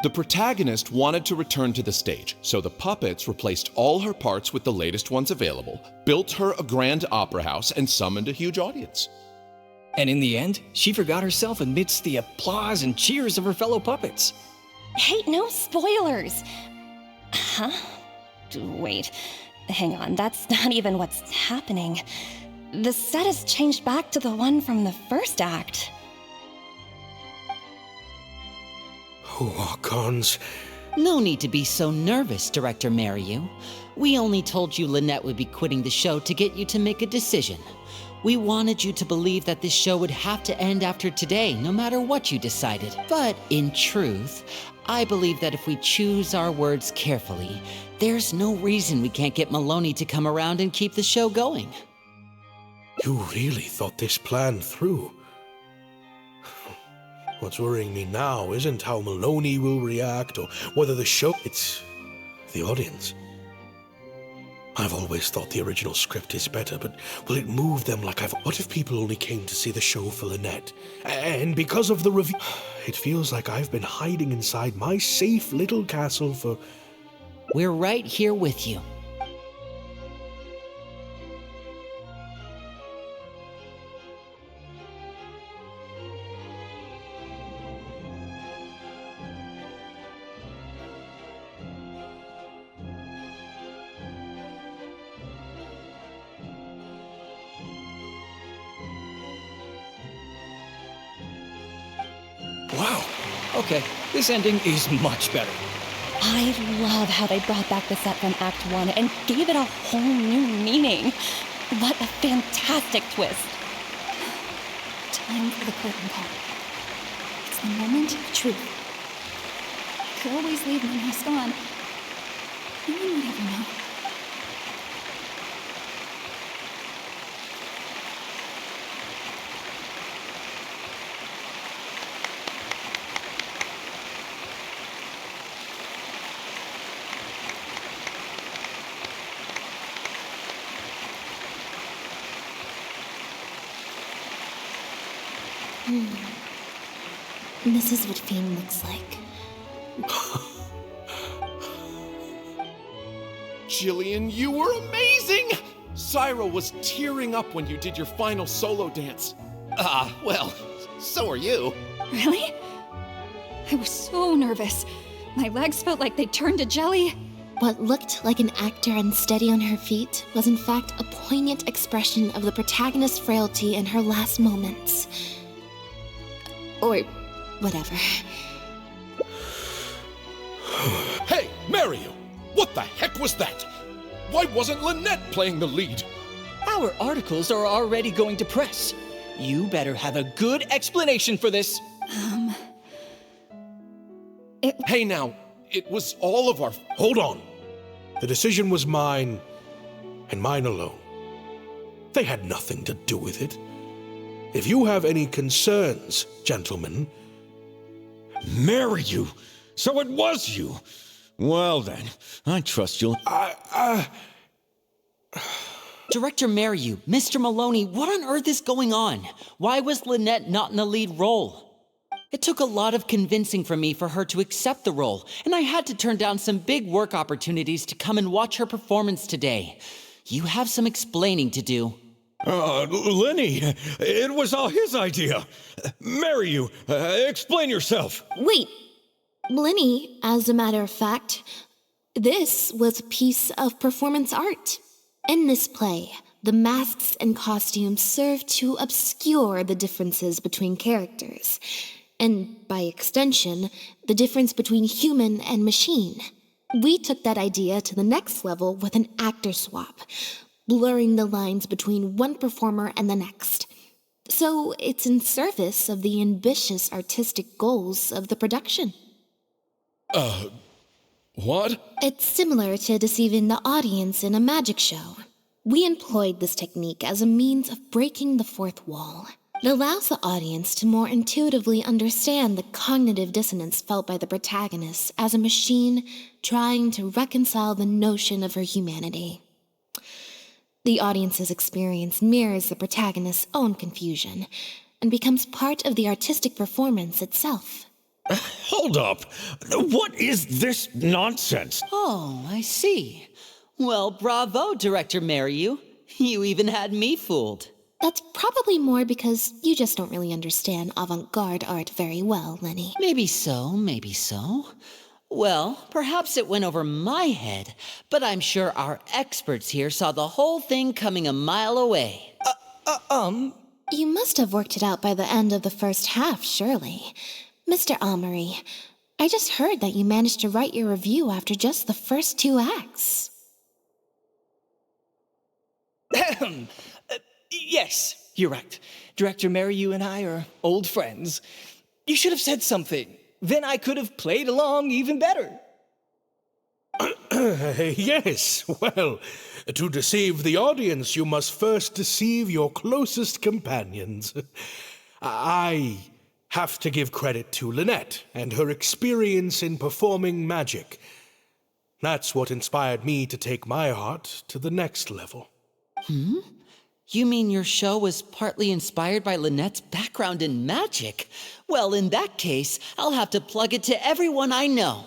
The protagonist wanted to return to the stage, so the puppets replaced all her parts with the latest ones available, built her a grand opera house, and summoned a huge audience. And in the end, she forgot herself amidst the applause and cheers of her fellow puppets. Hey, no spoilers! Huh? Wait, hang on, that's not even what's happening. The set has changed back to the one from the first act. Oh, cons. No need to be so nervous, Director Mariu. We only told you Lynette would be quitting the show to get you to make a decision. We wanted you to believe that this show would have to end after today, no matter what you decided. But in truth, I believe that if we choose our words carefully, there's no reason we can't get Maloney to come around and keep the show going. You really thought this plan through. What's worrying me now isn't how Maloney will react or whether the show... It's the audience. I've always thought the original script is better, but will it move them like I've... What if people only came to see the show for Lynette? And because of the review... It feels like I've been hiding inside my safe little castle for... We're right here with you. Wow. Okay, this ending is much better. I love how they brought back the set from Act 1 and gave it a whole new meaning. What a fantastic twist. Time for the curtain call. It's the moment of truth. I could always leave my mask on. No one would ever know. This is what fame looks like. Jillian, you were amazing! Syra was tearing up when you did your final solo dance. Well, so are you. Really? I was so nervous. My legs felt like they turned to jelly. What looked like an actor unsteady on her feet was in fact a poignant expression of the protagonist's frailty in her last moments. Or whatever. Hey, Mariu! What the heck was that? Why wasn't Lynette playing the lead? Our articles are already going to press. You better have a good explanation for this. Hey now, it was all of our... Hold on. The decision was mine, and mine alone. They had nothing to do with it. If you have any concerns, gentlemen... Mariu! So it was you! Well then, I trust you'll... Director Mariu, Mr. Maloney, what on earth is going on? Why was Lynette not in the lead role? It took a lot of convincing from me for her to accept the role, and I had to turn down some big work opportunities to come and watch her performance today. You have some explaining to do. Lenny, it was all his idea. Mariu, explain yourself. Wait, Linny, as a matter of fact, this was a piece of performance art. In this play, the masks and costumes serve to obscure the differences between characters, and by extension, the difference between human and machine. We took that idea to the next level with an actor swap, blurring the lines between one performer and the next. So it's in service of the ambitious artistic goals of the production. What? It's similar to deceiving the audience in a magic show. We employed this technique as a means of breaking the fourth wall. It allows the audience to more intuitively understand the cognitive dissonance felt by the protagonist as a machine trying to reconcile the notion of her humanity. The audience's experience mirrors the protagonist's own confusion and becomes part of the artistic performance itself. Hold up. What is this nonsense? Oh, I see. Well, bravo, Director Mariu. You even had me fooled. That's probably more because you just don't really understand avant-garde art very well, Lenny. Maybe so, maybe so. Well, perhaps it went over my head, but I'm sure our experts here saw the whole thing coming a mile away. You must have worked it out by the end of the first half, surely. Mr. Amory, I just heard that you managed to write your review after just the first 2 acts. Yes, you're right. Director Mariu and I are old friends. You should have said something. Then I could have played along even better. Yes, well, to deceive the audience, you must first deceive your closest companions. I have to give credit to Lynette and her experience in performing magic. That's what inspired me to take my art to the next level. You mean your show was partly inspired by Lynette's background in magic? Well, in that case, I'll have to plug it to everyone I know.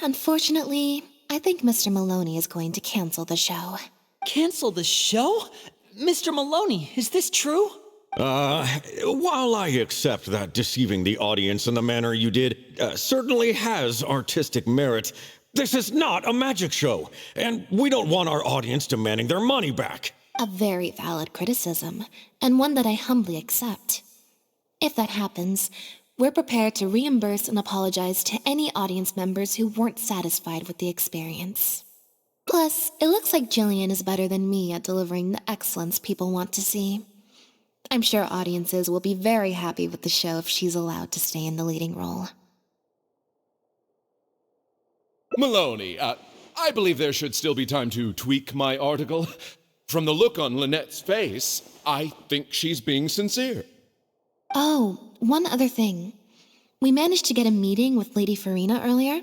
Unfortunately, I think Mr. Maloney is going to cancel the show. Cancel the show? Mr. Maloney, is this true? While I accept that deceiving the audience in the manner you did certainly has artistic merit, this is not a magic show, and we don't want our audience demanding their money back. A very valid criticism, and one that I humbly accept. If that happens, we're prepared to reimburse and apologize to any audience members who weren't satisfied with the experience. Plus, it looks like Jillian is better than me at delivering the excellence people want to see. I'm sure audiences will be very happy with the show if she's allowed to stay in the leading role. Maloney, I believe there should still be time to tweak my article. From the look on Lynette's face, I think she's being sincere. Oh, one other thing. We managed to get a meeting with Lady Farina earlier.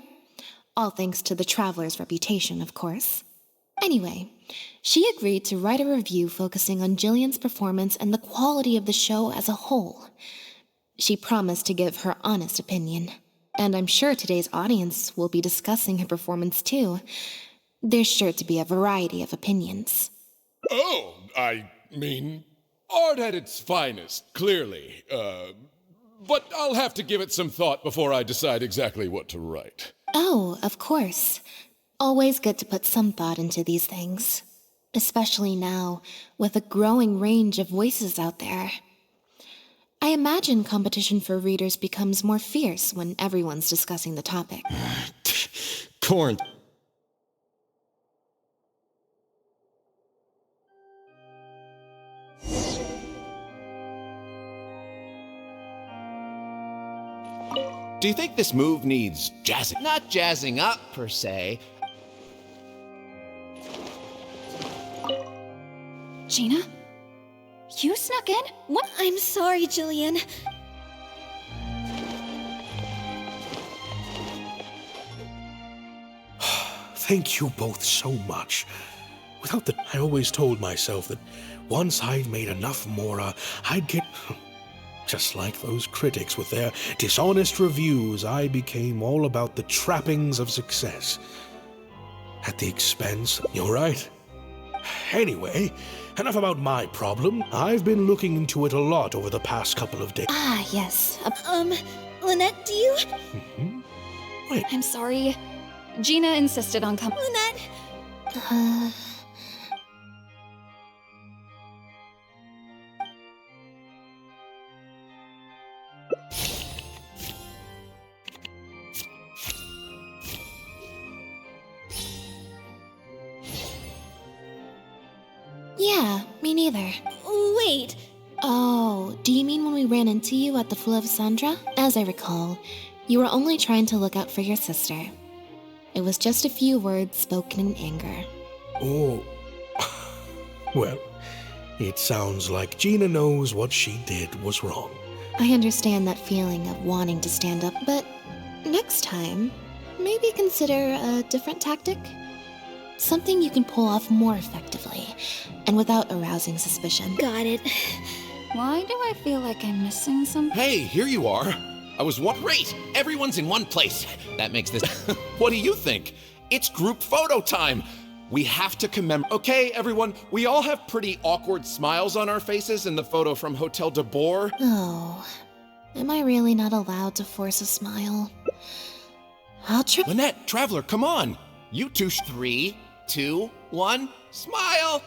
All thanks to the Traveler's reputation, of course. Anyway, she agreed to write a review focusing on Jillian's performance and the quality of the show as a whole. She promised to give her honest opinion, and I'm sure today's audience will be discussing her performance too. There's sure to be a variety of opinions. Oh, I mean, art at its finest, clearly. But I'll have to give it some thought before I decide exactly what to write. Oh, of course. Always good to put some thought into these things. Especially now, with a growing range of voices out there. I imagine competition for readers becomes more fierce when everyone's discussing the topic. Corn. Do you think this move needs jazzing? Not jazzing up, per se. Gina? You snuck in? What? I'm sorry, Jillian. Thank you both so much. I always told myself that once I'd made enough Mora, I'd get... Just like those critics with their dishonest reviews, I became all about the trappings of success. At the expense... You're right. Anyway, enough about my problem. I've been looking into it a lot over the past couple of days. Ah, yes. Lynette, do you... Wait. I'm sorry. Gina insisted on coming. Lynette... Yeah, me neither. Wait. Oh, do you mean when we ran into you at the Fleuve Sandra? As I recall, you were only trying to look out for your sister. It was just a few words spoken in anger. Oh. Well, it sounds like Gina knows what she did was wrong. I understand that feeling of wanting to stand up, but next time, maybe consider a different tactic? Something you can pull off more effectively, and without arousing suspicion. Got it. Why do I feel like I'm missing something? Hey, here you are. Great! Everyone's in one place. That makes this... What do you think? It's group photo time. We have to commemorate... Okay, everyone, we all have pretty awkward smiles on our faces in the photo from Hotel de Boer. Oh, am I really not allowed to force a smile? I'll try... Lynette, Traveler, come on. You two... 3, 2, 1, smile!